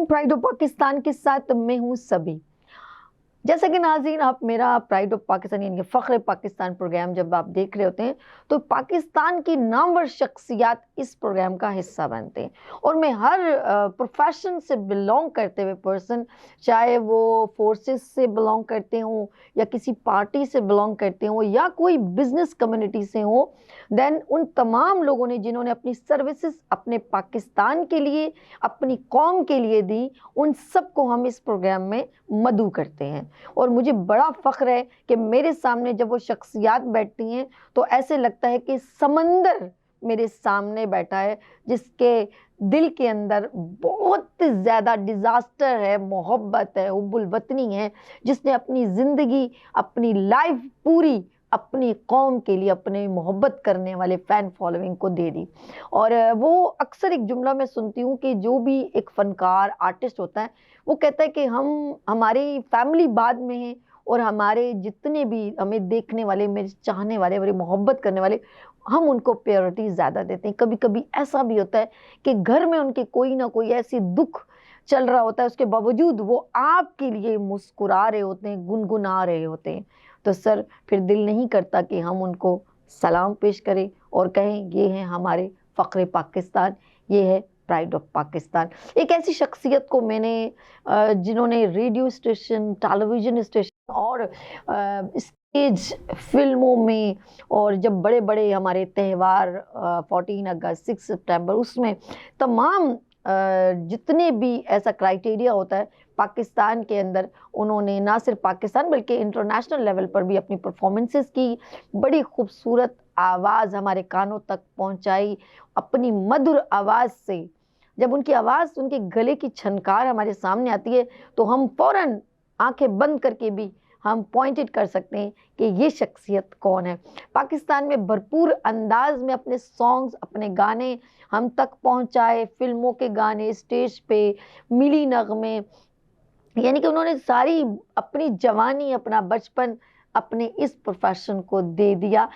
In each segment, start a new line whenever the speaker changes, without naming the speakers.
Pride of Pakistan के साथ मैं हूँ सभी। जैसा कि नाज़रीन, आप मेरा प्राइड ऑफ पाकिस्तान यानी फ़ख्र पाकिस्तान प्रोग्राम जब आप देख रहे होते हैं तो पाकिस्तान की नामवर शख्सियात इस प्रोग्राम का हिस्सा बनते हैं। और मैं हर प्रोफेशन से बिलोंग करते हुए पर्सन, चाहे वो फोर्सेस से बिलोंग करते हों या किसी पार्टी से बिलोंग करते हों या कोई बिजनेस कम्युनिटी से हो, देन उन तमाम लोगों ने जिन्होंने अपनी सर्विसेज अपने पाकिस्तान के लिए, अपनी कौम के लिए दी, उन सबको हम इस प्रोग्राम में मदऊ करते हैं। और मुझे बड़ा फ़ख्र है कि मेरे सामने जब वो शख्सियात बैठती हैं तो ऐसे लगता है कि समंदर मेरे सामने बैठा है, जिसके दिल के अंदर बहुत ज़्यादा डिज़ास्टर है, मोहब्बत है, हुब्बुल वतनी है, जिसने अपनी ज़िंदगी, अपनी लाइफ पूरी अपनी कौम के लिए, अपने मोहब्बत करने वाले फ़ैन फॉलोइंग को दे दी। और वो अक्सर एक जुमला मैं सुनती हूँ कि जो भी एक फ़नकार आर्टिस्ट होता है वो कहता है कि हमारी फैमिली बाद में है और हमारे जितने भी हमें देखने वाले, मेरे चाहने वाले, मेरी मोहब्बत करने वाले, हम उनको प्रायोरिटी ज़्यादा देते हैं। कभी कभी ऐसा भी होता है कि घर में उनके कोई ना कोई ऐसी दुख चल रहा होता है, उसके बावजूद वो आपके लिए मुस्कुरा रहे होते हैं, गुनगुना रहे होते हैं। तो सर, फिर दिल नहीं करता कि हम उनको सलाम पेश करें और कहें ये है हमारे फ़ख्र पाकिस्तान, ये है प्राइड ऑफ पाकिस्तान। एक ऐसी शख्सियत को मैंने जिन्होंने रेडियो स्टेशन, टेलीविज़न स्टेशन और स्टेज फिल्मों में, और जब बड़े बड़े हमारे त्यौहार 14 अगस्त, 6 सितंबर, उसमें तमाम जितने भी ऐसा क्राइटेरिया होता है पाकिस्तान के अंदर, उन्होंने ना सिर्फ पाकिस्तान बल्कि इंटरनेशनल लेवल पर भी अपनी परफॉर्मेंसेस की, बड़ी खूबसूरत आवाज़ हमारे कानों तक पहुंचाई। अपनी मधुर आवाज़ से जब उनकी आवाज़, उनके गले की छनकार हमारे सामने आती है तो हम फ़ौरन आंखें बंद करके भी हम पॉइंटेड कर सकते हैं कि ये शख्सियत कौन है। पाकिस्तान में भरपूर अंदाज में अपने सॉन्ग्स, अपने गाने हम तक पहुंचाए, फिल्मों के गाने, स्टेज पे मिली नगमे, यानी कि उन्होंने सारी अपनी जवानी, अपना बचपन अपने इस प्रोफेशन को दे दिया।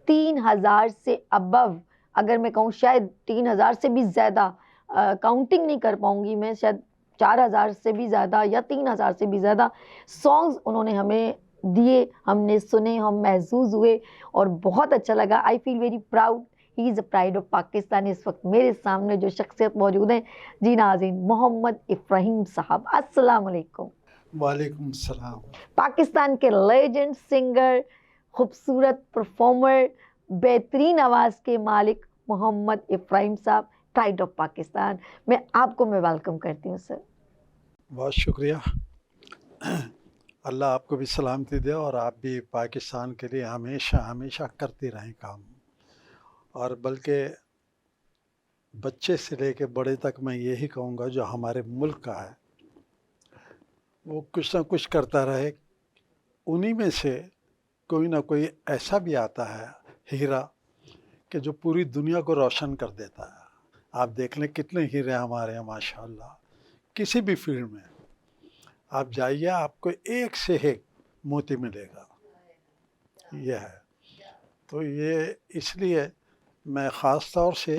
3000 से अबव, अगर मैं कहूँ शायद 3000 से भी ज़्यादा, काउंटिंग नहीं कर पाऊंगी मैं, शायद 4000 से भी ज़्यादा या 3000 से भी ज़्यादा सॉन्ग्स उन्होंने हमें दिए, हमने सुने, हम महसूस हुए और बहुत अच्छा लगा। I feel very proud, he is a pride of Pakistan. इस वक्त मेरे सामने जो शख्सियत मौजूद हैं, जी नाज़रीन, मोहम्मद इब्राहिम साहब, अस्सलाम वालेकुम।
वालेकुम सलाम।
पाकिस्तान के लेजेंड सिंगर, खूबसूरत परफॉर्मर, बेहतरीन आवाज़ के मालिक मोहम्मद इब्राहिम साहब, प्राइड ऑफ पाकिस्तान। मैं आपको वेलकम करती हूँ सर।
बहुत शुक्रिया। अल्लाह आपको भी सलामती दे और आप भी पाकिस्तान के लिए हमेशा हमेशा करती रहें काम। और बल्कि बच्चे से लेके बड़े तक मैं यही कहूँगा, जो हमारे मुल्क का है वो कुछ ना कुछ करता रहे। उन्हीं में से कोई ना कोई ऐसा भी आता है हीरा कि जो पूरी दुनिया को रोशन कर देता है। आप देख लें कितने हीरे हमारे हैं माशाअल्लाह। किसी भी फील्ड में आप जाइए, आपको एक से एक मोती मिलेगा। ये है। तो ये इसलिए मैं ख़ास तौर से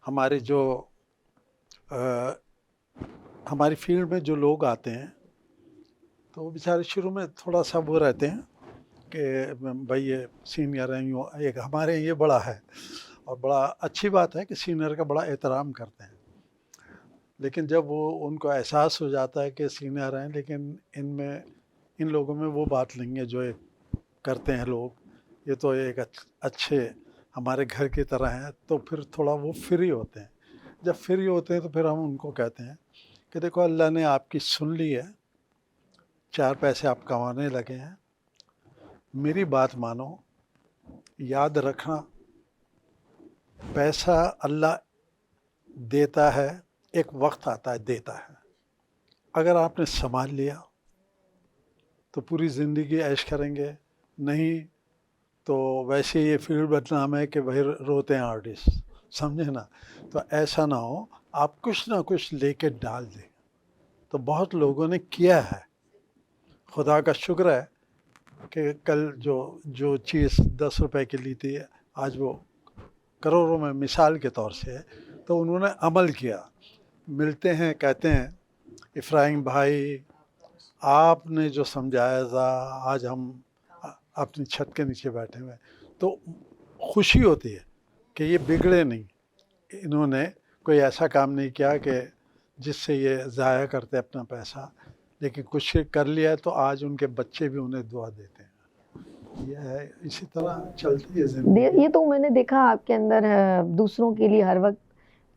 हमारे जो हमारी फील्ड में जो लोग आते हैं तो वो बेचारे शुरू में थोड़ा सा वो रहते हैं कि भाई ये सीनियर हैं, यूँ एक हमारे ये बड़ा है। और बड़ा अच्छी बात है कि सीनियर का बड़ा एहतराम करते हैं। लेकिन जब वो उनको एहसास हो जाता है कि सीनियर हैं, लेकिन इन लोगों में वो बात नहीं है जो एक करते हैं लोग, ये तो एक अच्छे हमारे घर की तरह हैं, तो फिर थोड़ा वो फ्री होते हैं। जब फ्री होते हैं तो फिर हम उनको कहते हैं कि देखो अल्लाह ने आपकी सुन ली है, 4 पैसे आप कमाने लगे हैं, मेरी बात मानो, याद रखना पैसा अल्लाह देता है, एक वक्त आता है देता है। अगर आपने संभाल लिया तो पूरी ज़िंदगी ऐश करेंगे, नहीं तो वैसे ये फील्ड बदनाम है कि भाई रोते हैं आर्टिस्ट, समझे ना। तो ऐसा ना हो, आप कुछ ना कुछ लेके डाल दें। तो बहुत लोगों ने किया है, खुदा का शुक्र है कि कल जो चीज़ 10 रुपए की ली थी आज वो करोड़ों में मिसाल के तौर से है, तो उन्होंने अमल किया। मिलते हैं, कहते हैं इफ्राहिम भाई आपने जो समझाया था, आज हम अपनी छत के नीचे बैठे हुए हैं, तो खुशी होती है कि ये बिगड़े नहीं, इन्होंने कोई ऐसा काम नहीं किया कि जिससे ये ज़ाया करते अपना पैसा, लेकिन कुछ कर लिया है तो आज उनके बच्चे भी उन्हें दुआ देते हैं। ये है, इसी तरह चलती है ज़िंदगी।
ये तो मैंने देखा आपके अंदर दूसरों के लिए हर वक्त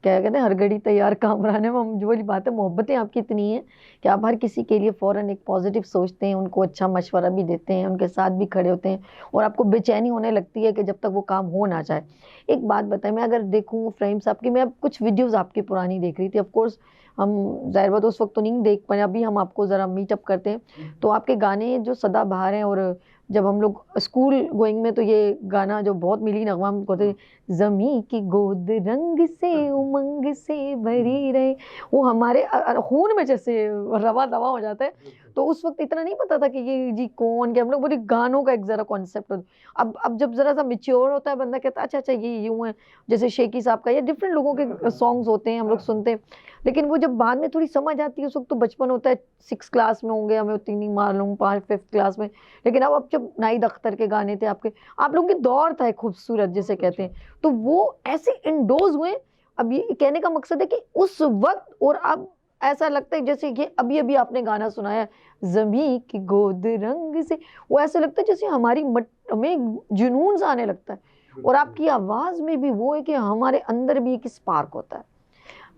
क्या कहते हैं हर घड़ी तैयार कामराने में, हम जो वाली बात है, मोहब्बतें आपकी इतनी हैं कि आप हर किसी के लिए फ़ौरन एक पॉजिटिव सोचते हैं, उनको अच्छा मशवरा भी देते हैं, उनके साथ भी खड़े होते हैं, और आपको बेचैनी होने लगती है कि जब तक वो काम हो ना जाए। एक बात बताएं, मैं अगर देखूँ फ्राहिम साहब की, मैं अब कुछ वीडियोज़ आपकी पुरानी देख रही थी, ऑफकोर्स हम ज़ाहिर बात उस वक्त तो नहीं देख पाए, अभी हम आपको ज़रा मीटअप करते हैं तो आपके गाने जो सदाबहार हैं, और जब हम लोग स्कूल गोइंग में तो ये गाना जो बहुत मिली नगमा हम कहते, ज़मी की गोद रंग से उमंग से भरी रहे, वो हमारे खून में जैसे रवा दवा हो जाता है। तो उस वक्त इतना नहीं पता था कि ये जी कौन, कि हम लोग बोले गानों का एक ज़रा कॉन्सेप्ट। अब जब ज़रा सा मेच्योर होता है बंदा, कहता है अच्छा अच्छा ये यूँ है, जैसे शेखी साहब का या डिफरेंट लोगों के सॉन्ग्स होते हैं हम लोग सुनते हैं, लेकिन वो जब बाद में थोड़ी समझ आती है, उस वक्त तो बचपन होता है, 6 क्लास में होंगे, हमें उतनी नहीं मालूम, 5th क्लास में, लेकिन अब जब नाहिद अख्तर के गाने थे आपके, आप लोगों के दौर था एक खूबसूरत जिसे कहते हैं, तो वो ऐसे इंडोज हुए। अब ये कहने का मकसद है कि उस वक्त और अब ऐसा लगता है जैसे कि अभी अभी आपने गाना सुनाया ज़मी की गोद रंग से, वो ऐसा लगता है जैसे हमारी में जुनून सा आने लगता है, और आपकी आवाज़ में भी वो है कि हमारे अंदर भी एक स्पार्क होता है।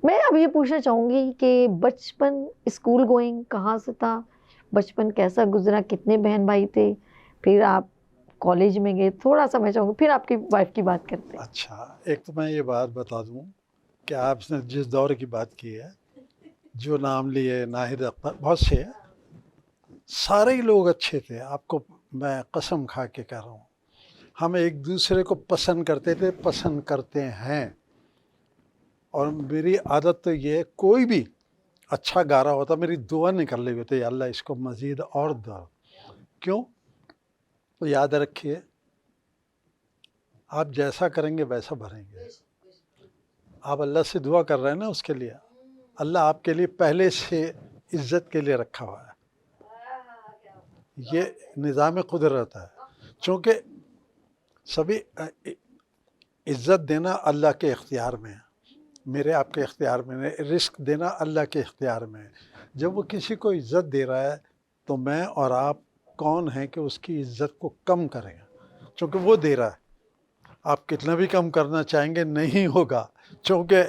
मैं अब ये पूछना चाहूँगी कि बचपन स्कूल गोइंग कहाँ से था, बचपन कैसा गुजरा, कितने बहन भाई थे, फिर आप कॉलेज में गए, थोड़ा सा मैं चाहूँगी, फिर आपकी वाइफ की बात करते हैं।
अच्छा, एक तो मैं ये बात बता दूं कि आपने जिस दौर की बात की है, जो नाम लिए नाहिद अख्तर, बहुत से हैं, सारे ही लोग अच्छे थे, आपको मैं कसम खा के कह रहा हूँ। हम एक दूसरे को पसंद करते थे, पसंद करते हैं, और मेरी आदत तो ये है, कोई भी अच्छा गा रहा होता मेरी दुआ निकल रही होती, अल्लाह इसको मज़ीद और दो। क्यों? तो याद रखिए, आप जैसा करेंगे वैसा भरेंगे। आप अल्लाह से दुआ कर रहे हैं ना, उसके लिए अल्लाह आपके लिए पहले से इज्जत के लिए रखा हुआ है। ये निज़ाम कुदरत है, चूँकि सभी इज्जत देना अल्लाह के इख्तियार में है, मेरे आपके इख्तियार में नहीं, रिस्क देना अल्लाह के इख्तियार में है। जब वो किसी को इज्जत दे रहा है तो मैं और आप कौन हैं कि उसकी इज्जत को कम करें, क्योंकि वो दे रहा है। आप कितना भी कम करना चाहेंगे नहीं होगा, क्योंकि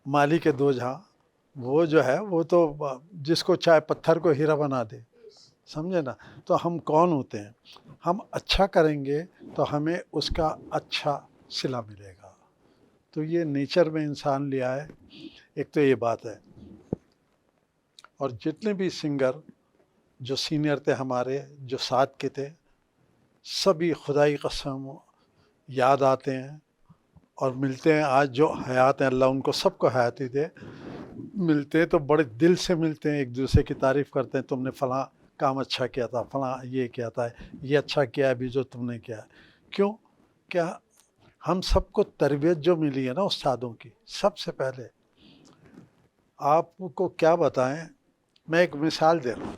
माली के दो जहाँ, वो जो है वो तो जिसको चाहे पत्थर को हीरा बना दे, समझे ना। तो हम कौन होते हैं, हम अच्छा करेंगे तो हमें उसका अच्छा सिला मिलेगा। तो ये नेचर में इंसान लिया है, एक तो ये बात है। और जितने भी सिंगर जो सीनियर थे हमारे, जो साथ के थे, सभी खुदाई कसम याद आते हैं और मिलते हैं। आज जो हयात हैं, अल्लाह उनको सबको हयाती दे, मिलते हैं तो बड़े दिल से मिलते हैं, एक दूसरे की तारीफ़ करते हैं, तुमने फ़लाँ काम अच्छा किया था, फ़लाँ ये किया था, ये अच्छा किया है अभी जो तुमने किया है। क्यों? क्या हम सबको तरबियत जो मिली है ना उस्तादों की, सबसे पहले आपको क्या बताएं, मैं एक मिसाल दे रहा हूँ।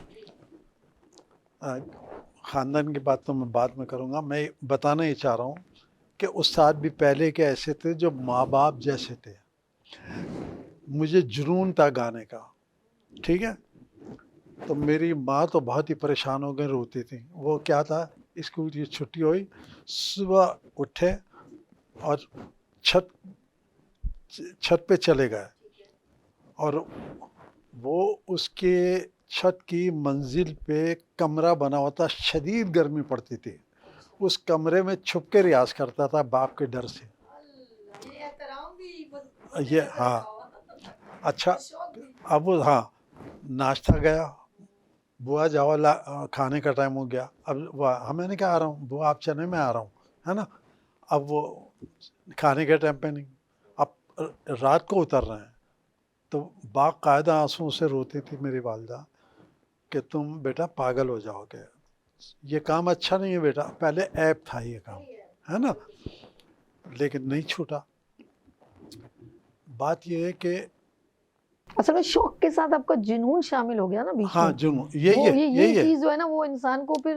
ख़ानदान की बात तो मैं बाद में करूँगा, मैं बताना ही चाह रहा हूँ कि उस्ताद भी पहले के ऐसे थे जो माँ बाप जैसे थे। मुझे जुनून था गाने का, ठीक है, तो मेरी माँ तो बहुत ही परेशान हो गई, रोती थी। वो क्या था, स्कूल की छुट्टी हुई, सुबह उठे और छत पे चले गए, और वो उसके छत की मंजिल पे कमरा बना हुआ था, शदीद गर्मी पड़ती थी, उस कमरे में छुप के रियाज करता था बाप के डर से। ये हाँ, अच्छा, अब वो हाँ, नाश्ता गया, बुआ जाओ खाने का टाइम हो गया, अब वाह, मैंने कहा आ रहा हूँ बुआ, आप चले, मैं आ रहा हूँ, है ना। अब वो खाने के टाइम पे नहीं, अब रात को उतर रहे हैं, तो बाकायदा आंसुओं से रोती थी मेरी वालदा कि तुम बेटा पागल हो जाओगे, ये काम अच्छा नहीं है बेटा, पहले ऐप था ये काम, है ना, लेकिन नहीं छूटा। बात ये है कि
असल में शौक के साथ आपका जुनून शामिल हो गया ना बीच
हाँ
में।
जुनून यही
वो
है,
ये
यही है।
चीज जो है ना वो इंसान को फिर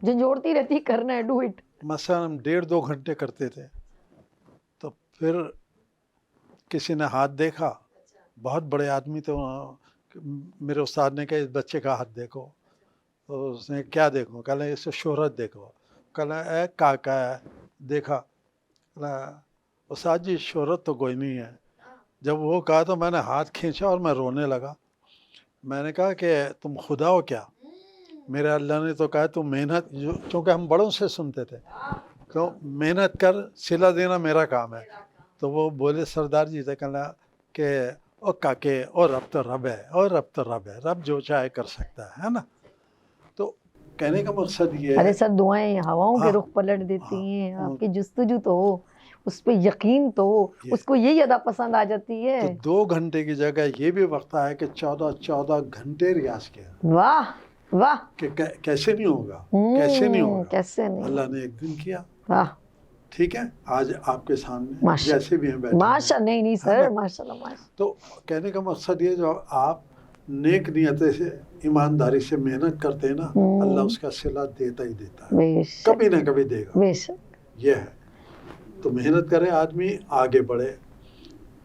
झंझोड़ती रहती है, करना है, डू इट।
मसलन हम 1.5-2 घंटे करते थे, तो फिर किसी ने हाथ देखा, बहुत बड़े आदमी थे मेरे उस्ताद ने कहा इस बच्चे का हाथ देखो, तो उसने क्या देखो, कहला इससे शोहरत देखो, कहला ए काका है, देखा, कहला उस्ताद जी शोहरत तो कोई नहीं है। जब वो कहा तो मैंने हाथ खींचा और मैं रोने लगा। मैंने कहा कि तुम खुदा हो क्या? मेरे अल्लाह ने तो कहा तुम मेहनत, क्योंकि हम बड़ों से सुनते थे, तो मेहनत कर, सिला देना मेरा काम है। तो वो बोले सरदार जी से, कहना कि ओ काके, और रब तो रब है, और रब तो रब है, रब जो चाहे कर सकता है ना। तो कहने का मकसद ये
अरे
है।
सर, दुआएं हवाओं के
हाँ,
रुख पलट देती
हाँ,
हैं,
वो-
आपकी जुस्तजू तो हो, उस पे यकीन तो हो,
ये
उसको यही अदा पसंद आ जाती है।
तो 2 घंटे की जगह ये भी वक्त आया कि 14 घंटे रियाज किया
वाह वाह।
कि कैसे नहीं होगा, कैसे नहीं होगा।
कैसे नहीं।
अल्लाह ने एक दिन किया,
वाह
ठीक है, आज आपके सामने
माशा
जैसे भी हैं बैठे हैं,
माशा, नहीं नहीं
है
सर,
ना।
माशाल्लाह माशा।
तो कहने का मकसद ये, जो आप नेक नियत से ईमानदारी से मेहनत करते हैं ना, अल्लाह उसका सिला देता ही देता है,
बेशक
कभी ना कभी देगा।
बेशक।
ये है, तो मेहनत करे आदमी, आगे बढ़े,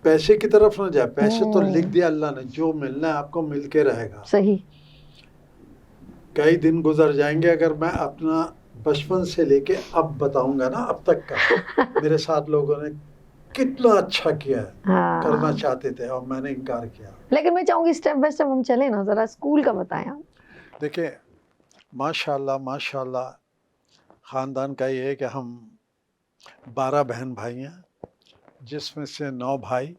पैसे की तरफ ना जाए। पैसे तो लिख दिया अल्लाह ने, जो मिलना है आपको मिल के रहेगा।
सही।
कई दिन गुजर जाएंगे, अगर मैं अपना बचपन से लेके अब बताऊंगा ना, अब तक का मेरे साथ लोगों ने कितना अच्छा किया है, करना
हाँ,
चाहते थे और मैंने इनकार किया।
लेकिन मैं चाहूंगी स्टेप बाय स्टेप हम चले ना, जरा स्कूल का बताएं आप।
देखिए, माशाल्लाह माशाल्लाह, ख़ानदान का ये है कि हम 12 बहन भाई हैं, जिसमें से 9 भाई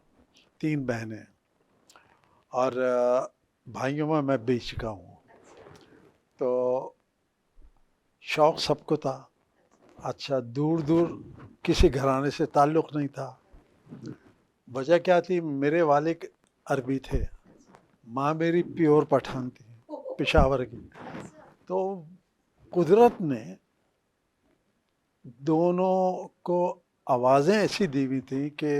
3 बहनें, और भाइयों में मैं बीच का हूँ। तो शौक़ सबको था। अच्छा, दूर दूर किसी घराने से ताल्लुक़ नहीं था। वजह क्या थी, मेरे वालिद अरबी थे, माँ मेरी प्योर पठान थी, पेशावर की। तो कुदरत ने दोनों को आवाज़ें ऐसी दी हुई थी कि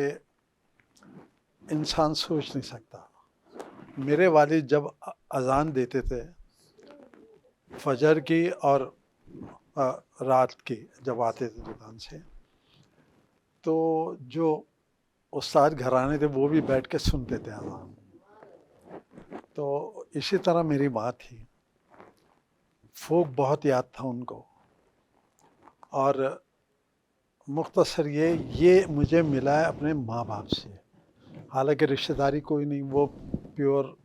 इंसान सोच नहीं सकता। मेरे वालिद जब अज़ान देते थे फजर की और रात की, जब आते थे दुकान से, तो जो उस्ताद घराने थे वो भी बैठ के सुनते थे अज़ान। तो इसी तरह मेरी माँ थी, फोक बहुत याद था उनको। और मुख्तसर ये मुझे मिला है अपने माँ बाप से, हालांकि रिश्तेदारी कोई नहीं, वो प्योर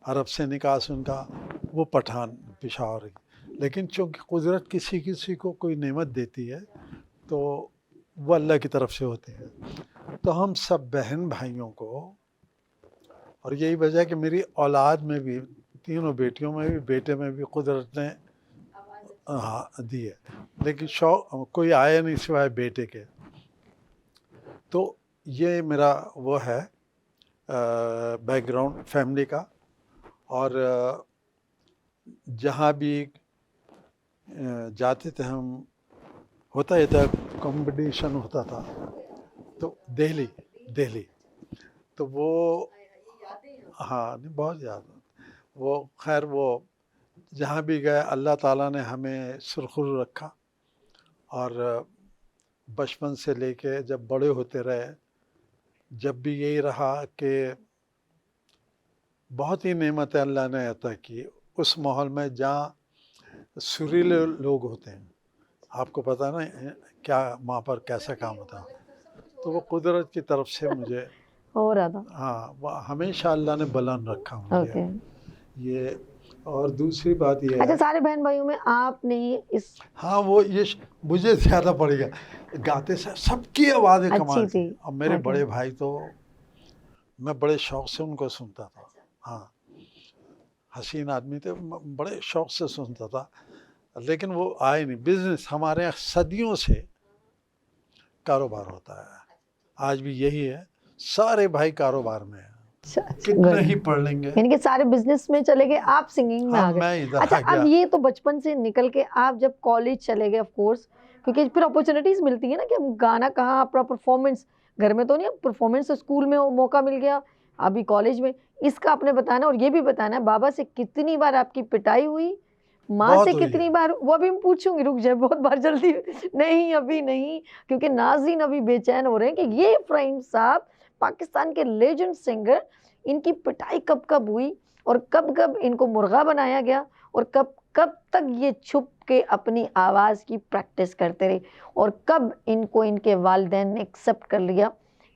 अरब से निकाह से उनका, वो पठान पेशावर की। लेकिन चूँकि कुदरत किसी किसी को कोई नेमत देती है तो वो अल्लाह की तरफ से होती है। तो हम सब बहन भाइयों को, और यही वजह है कि मेरी औलाद में भी, तीनों बेटियों में भी बेटे में भी कुदरत ने हाँ दी है, लेकिन शौक कोई आया नहीं सिवाय बेटे के। तो ये मेरा वो है बैकग्राउंड फैमिली का। और जहाँ भी जाते थे हम, होता ही था, कंपटीशन होता था। तो दिल्ली तो वो, हाँ नहीं बहुत याद, वो खैर वो जहाँ भी गए अल्लाह ताला ने हमें सुरखुर रखा। और बचपन से लेके जब बड़े होते रहे, जब भी यही रहा कि बहुत ही नेमतें अल्लाह ने अता की उस माहौल में जहाँ सुरीले लोग होते हैं। आपको पता ना क्या वहाँ पर कैसा काम होता है। तो वो कुदरत की तरफ से मुझे
हो रहा था।
हाँ, हमेशा अल्लाह ने बुलंद रखा मुझे।
ओके।
ये, और दूसरी बात ये
अच्छा,
है,
सारे बहन भाइयों में आपने इस
हाँ वो ये मुझे ज़्यादा पड़ गया, गाते सबकी आवाज़ें कमाल
अच्छी
थी।
थी।
और मेरे
ओके।
बड़े भाई तो मैं बड़े शौक़ से उनको सुनता था। हाँ, हसीन आदमी थे, बड़े शौक़ से सुनता था, लेकिन वो आए नहीं। बिजनेस हमारे यहाँ सदियों से कारोबार होता है, आज भी यही है, सारे भाई कारोबार में हैं, कितने ही पढ़ लेंगे।
यानी कि सारे बिजनेस में चले गए, आप सिंगिंग में
हाँ,
आ गए।
मैं इधर
अच्छा,
आ गया।
अब ये तो बचपन से निकल के आप जब कॉलेज चले गए, ऑफ कोर्स, क्योंकि फिर अपॉर्चुनिटीज मिलती है ना कि हम गाना कहाँ, अपना परफॉर्मेंस घर में तो नहीं, परफॉर्मेंस स्कूल में मौका मिल गया, अभी कॉलेज में, इसका आपने बताना और ये भी बताना है बाबा से कितनी बार आपकी पिटाई हुई, माँ
बहुत
से
हुई
कितनी
है।
बार, वो अभी मैं पूछूंगी, रुक जाए, बहुत बार जल्दी नहीं अभी नहीं, क्योंकि नाज़रीन अभी बेचैन हो रहे हैं कि ये इब्राहिम साहब पाकिस्तान के लेजेंड सिंगर, इनकी पिटाई कब कब हुई और कब कब इनको मुर्गा बनाया गया और कब कब तक ये छुप के अपनी आवाज़ की प्रैक्टिस करते रहे और कब इनको इनके वालिदैन ने एक्सेप्ट कर लिया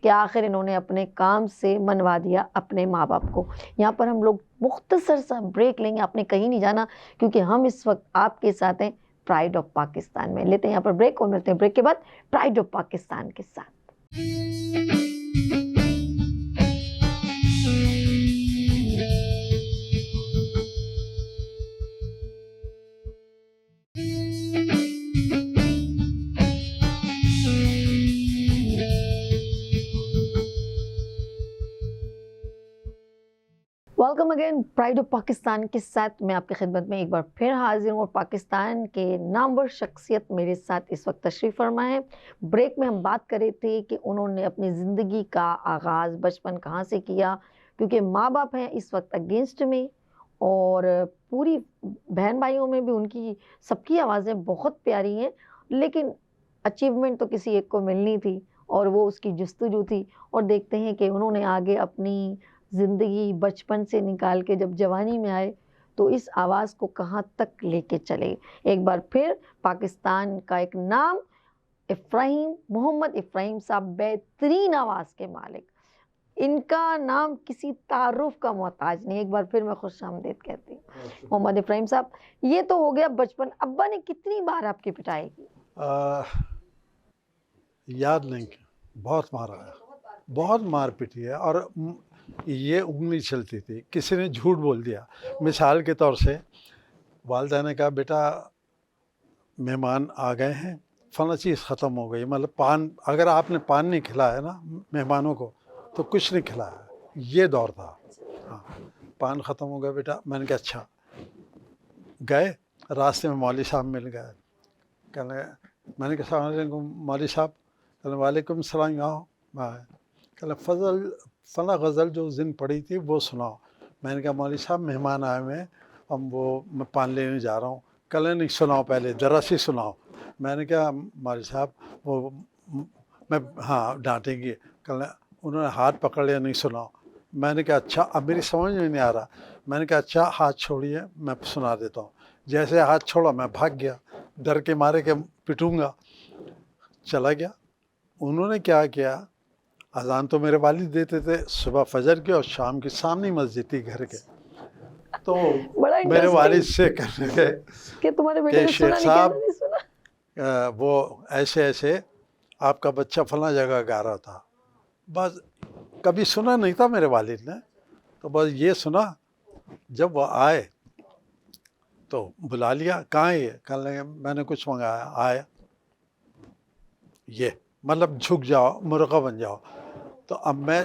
कि आखिर इन्होंने अपने काम से मनवा दिया अपने माँ बाप को। यहाँ पर हम लोग मुख्तसर सा ब्रेक लेंगे, आपने कहीं नहीं जाना, क्योंकि हम इस वक्त आपके साथ हैं प्राइड ऑफ पाकिस्तान में। लेते हैं यहाँ पर ब्रेक और मिलते हैं ब्रेक के बाद प्राइड ऑफ पाकिस्तान के साथ। Welcome again, pride of Pakistan के साथ मैं आपकी खिदमत में एक बार फिर हाजिर हूँ और पाकिस्तान के नामवर शख्सियत मेरे साथ इस वक्त तशरीफ़ फरमा है। ब्रेक में हम बात कर रहे थे कि उन्होंने अपनी ज़िंदगी का आगाज़ बचपन कहाँ से किया, क्योंकि माँ बाप हैं इस वक्त अगेंस्ट में और पूरी बहन भाइयों में भी उनकी सबकी आवाज़ें बहुत प्यारी हैं, लेकिन अचीवमेंट तो किसी एक को मिलनी थी और वो उसकी जुस्तजू थी। और देखते हैं कि उन्होंने आगे अपनी ज़िंदगी बचपन से निकाल के जब जवानी में आए तो इस आवाज़ को कहाँ तक लेके चले। एक बार फिर पाकिस्तान का एक नाम, इब्राहिम मोहम्मद इब्राहिम साहब, बेहतरीन आवाज़ के मालिक, इनका नाम किसी तारुफ का मोहताज नहीं। एक बार फिर मैं खुशामदीद कहती हूँ मोहम्मद इब्राहिम साहब। ये तो हो गया बचपन, अब्बा ने कितनी बार आपकी पिटाई की?
याद नहीं, बहुत मारा है, बहुत मार पिटी है। और ये उंगली चलती थी, किसी ने झूठ बोल दिया, मिसाल के तौर से वालिदा ने कहा बेटा मेहमान आ गए हैं, फला चीज़ ख़त्म हो गई, मतलब पान, अगर आपने पान नहीं खिलाया ना मेहमानों को तो कुछ नहीं खिलाया, ये दौर था। हाँ, पान ख़त्म हो गया बेटा। मैंने कहा अच्छा। गए, रास्ते में मौलवी साहब मिल गए, कहने, मैंने कहा अस्सलाम वालेकुम मौलवी साहब, कहने वालेकुम सलाम, आओ। कहने फला गज़ल जो उस दिन पढ़ी थी वो सुनाओ। मैंने कहा मौलवी साहब मेहमान आए हुए हैं, मैं पान लेने जा रहा हूँ। कहने नहीं सुनाओ, पहले ज़रा सी सुनाओ। मैंने कहा मौलवी साहब वो मैं, हाँ डांटेंगे। कहने, उन्होंने हाथ पकड़ लिया, नहीं सुनाओ। मैंने कहा अच्छा, अब मेरी समझ में नहीं आ रहा। मैंने कहा अच्छा हाथ छोड़िए, मैं सुना देता हूँ। जैसे हाथ छोड़ा मैं भाग गया, डर के मारे के पिटूंगा, चला गया। उन्होंने क्या किया, अजान तो मेरे वालिद देते थे सुबह फजर की और शाम की, सामने मस्जिद थी घर के। तो
बड़ा
मेरे वालिद
इंटरेस्टिंग
से कहने लगे
कि तुम्हारे बेटे
कि
ने सुना
शेख
नहीं, कहना
साहब
नहीं सुना।
वो ऐसे ऐसे आपका बच्चा फला जगह गा रहा था। बस कभी सुना नहीं था मेरे वालिद ने, तो बस ये सुना। जब वो आए तो बुला लिया, कहाँ है ये? कहने लगे मैंने कुछ मंगाया, आया ये, मतलब झुक जाओ, मुर्गा बन जाओ। तो अब मैं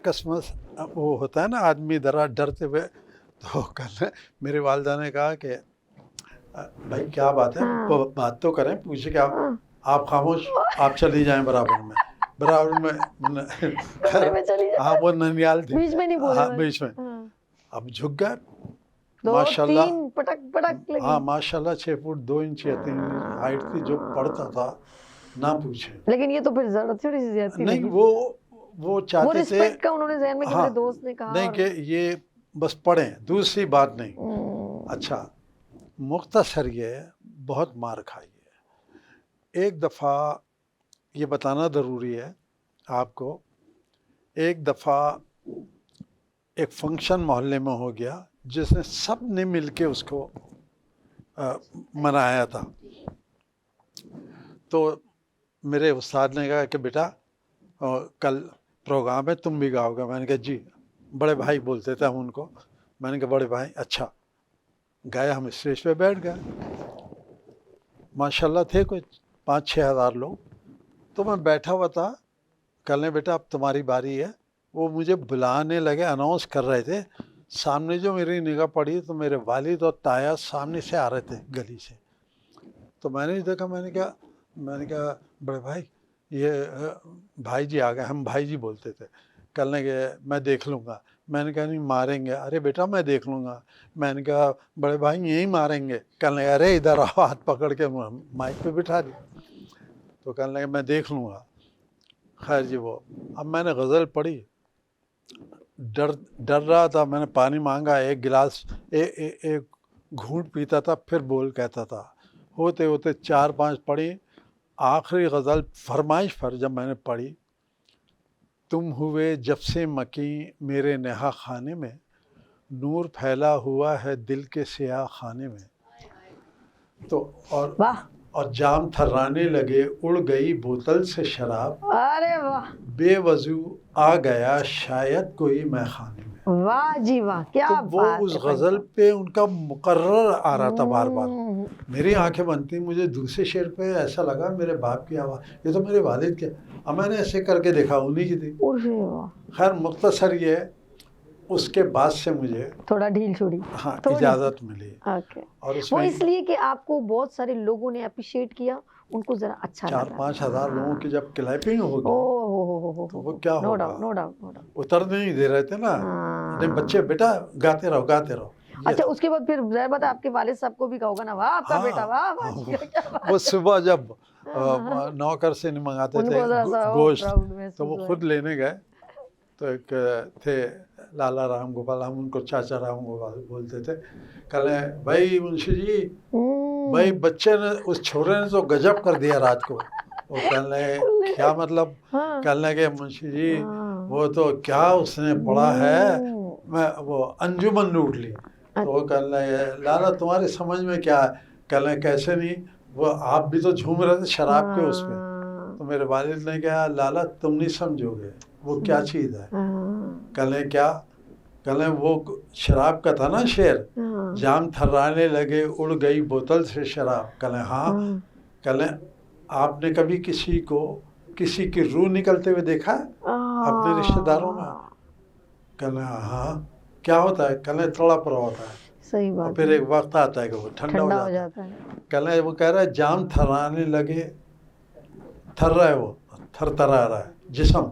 कसमस, वो होता है ना आदमी ज़रा डरते हुए, तो कहने, मेरी वालिदा ने कहा कि भाई क्या बात है,
हाँ
बात तो करें, पूछे क्या,
हाँ,
आप खामोश, आप चली जाएं बराबर में, बराबर में।
कमरे में चली
हाँ
जाए,
वो ननियाल थी,
बीच में नहीं बोले
हाँ
बस।
बीच में।
हाँ,
अब झुक गए,
दो
माशाल्लाह।
तीन पटक पटक लगी।
हाँ माशाल्लाह 6 फुट 2 इंच या 3 इंच हाइट थी, जो पढ़ता था ना पूछे।
लेकिन ये तो फिर जरा थोड़ी सी ज्यादती
नहीं
लगी।
वो
वो
चाहते थे,
रिस्पेक्ट का उन्होंने जहन में कि
हाँ
मेरे दोस्त ने कहा
नहीं
और
कि ये बस पढ़ें, दूसरी बात नहीं। अच्छा, मुख्तसर ये बहुत मार खाई है। एक दफ़ा ये बताना ज़रूरी है आपको, एक दफ़ा एक फंक्शन मोहल्ले में हो गया जिसने सब ने मिल के उसको मनाया था। तो मेरे उस्ताद ने कहा कि बेटा कल प्रोग्राम है, तुम भी गाओगे। मैंने कहा जी, बड़े भाई बोलते थे हम उनको। मैंने कहा बड़े भाई, अच्छा। गए, हम स्टेज पे बैठ गए, माशाल्लाह थे कुछ 5-6 हज़ार लोग। तो मैं बैठा हुआ था, कहने बेटा अब तुम्हारी बारी है। वो मुझे बुलाने लगे, अनाउंस कर रहे थे। सामने जो मेरी निगाह पड़ी तो मेरे वालिद और ताया सामने से आ रहे थे गली से। तो मैंने देखा, मैंने कहा बड़े भाई, ये भाई जी आ गए, हम भाई जी बोलते थे। कहने लगे मैं देख लूँगा। मैंने कहा नहीं मारेंगे। अरे बेटा मैं देख लूँगा। मैंने कहा बड़े भाई यहीं मारेंगे। कहने लगे अरे इधर आओ, हाथ पकड़ के माइक पे बिठा दिया। तो कहने लगे मैं देख लूँगा। खैर जी वो, अब मैंने गज़ल पढ़ी, डर डर रहा था। मैंने पानी मांगा, एक गिलास एक घूंट पीता था, फिर बोल कहता था। होते होते 4-5 पढ़ी। आखिरी गज़ल फरमाइश पर जब मैंने पढ़ी, तुम हुए जब से मकी मेरे नेहा खाने में, नूर फैला हुआ है दिल के सियाह खाने में। तो
वाह,
और जाम थर्राने लगे उड़ गई बोतल से शराब,
अरे वाह,
बेवजू आ गया शायद कोई मैं खाने में।
वाह जी वाह, क्या
तो वो
बात
उस
है
गज़ल पे उनका मुकर्रर आ रहा था बार बार।
हम्म,
मेरी आंखें बनती, मुझे दूसरे शेर पे ऐसा लगा मेरे बाप की आवाज़, ये तो मेरे वालिद की। अब मैंने ऐसे करके देखा, उन्हीं की थी।
अरे वाह,
खैर मुख्तसर ये, उसके बाद से मुझे
थोड़ा ढील छोड़ी।
हाँ
थोड़ी
इजाज़त मिली।
ओके,
और
वो
उसमें
इसलिए कि आपको बहुत सारे लोगों ने अप्रिशिएट किया, उनको जरा अच्छा लगा।
4-5 हज़ार लोगों की जब क्लैपिंग
ओ
होगी
हो
तो वो क्या
नो
होगा।
Doubt, no doubt, no doubt.
उतरने नहीं दे रहे थे ना। नहीं बच्चे बेटा गाते रहो गाते रहो। ये
अच्छा,
था।
उसके बाद फिर ज़ाहिर बात है आपके वालिद साहब को भी कहा होगा ना, वाह आपका बेटा, वाह वाह,
हाँ,
क्या बात।
वो सुबह जब
हाँ,
नौकर से नहीं मंगाते थे
उनको जरा सा
गोश्त,
प्राउड
तो
महसूस
वो
हुआ।
खुद लेने गए। तो एक थे लाला राम गोपाल, हम उनको चाचा राम गोपाल बोलते थे। कहे भाई मुंशी जी, भाई बच्चे ने, उस छोरे ने तो गजब कर दिया रात को। वो कहने लगे क्या मतलब।
हाँ,
कहने लगे मुंशी जी
हाँ,
वो तो क्या उसने पढ़ा है, मैं वो अंजुमन लूट ली। तो वो कहने लगे लाला तुम्हारी समझ में क्या है। कहने लगे कैसे नहीं, वो आप भी तो झूम रहे थे शराब के उसमें।
हाँ,
तो मेरे वालिद ने कहा लाला तुम नहीं समझोगे वो क्या चीज़ है।
हाँ,
कहने क्या, कहने वो शराब का था ना शेर,
हाँ,
जाम थर्राने लगे उड़ गई बोतल से शराब। कहने हाँ।
हाँ,
कहने आपने कभी किसी को किसी की रूह निकलते हुए देखा है अपने रिश्तेदारों में। कहने हाँ। क्या होता है। कहने तड़प रहा होता है,
सही
और
बात
फिर
है,
एक वक्त आता है कि वो ठंडा हो
ठंडा हो
जाता है।
जाता है।
कहने वो कह रहा है जाम थर्राने लगे, थर रहा है वो, थर थरा रहा है जिस्म,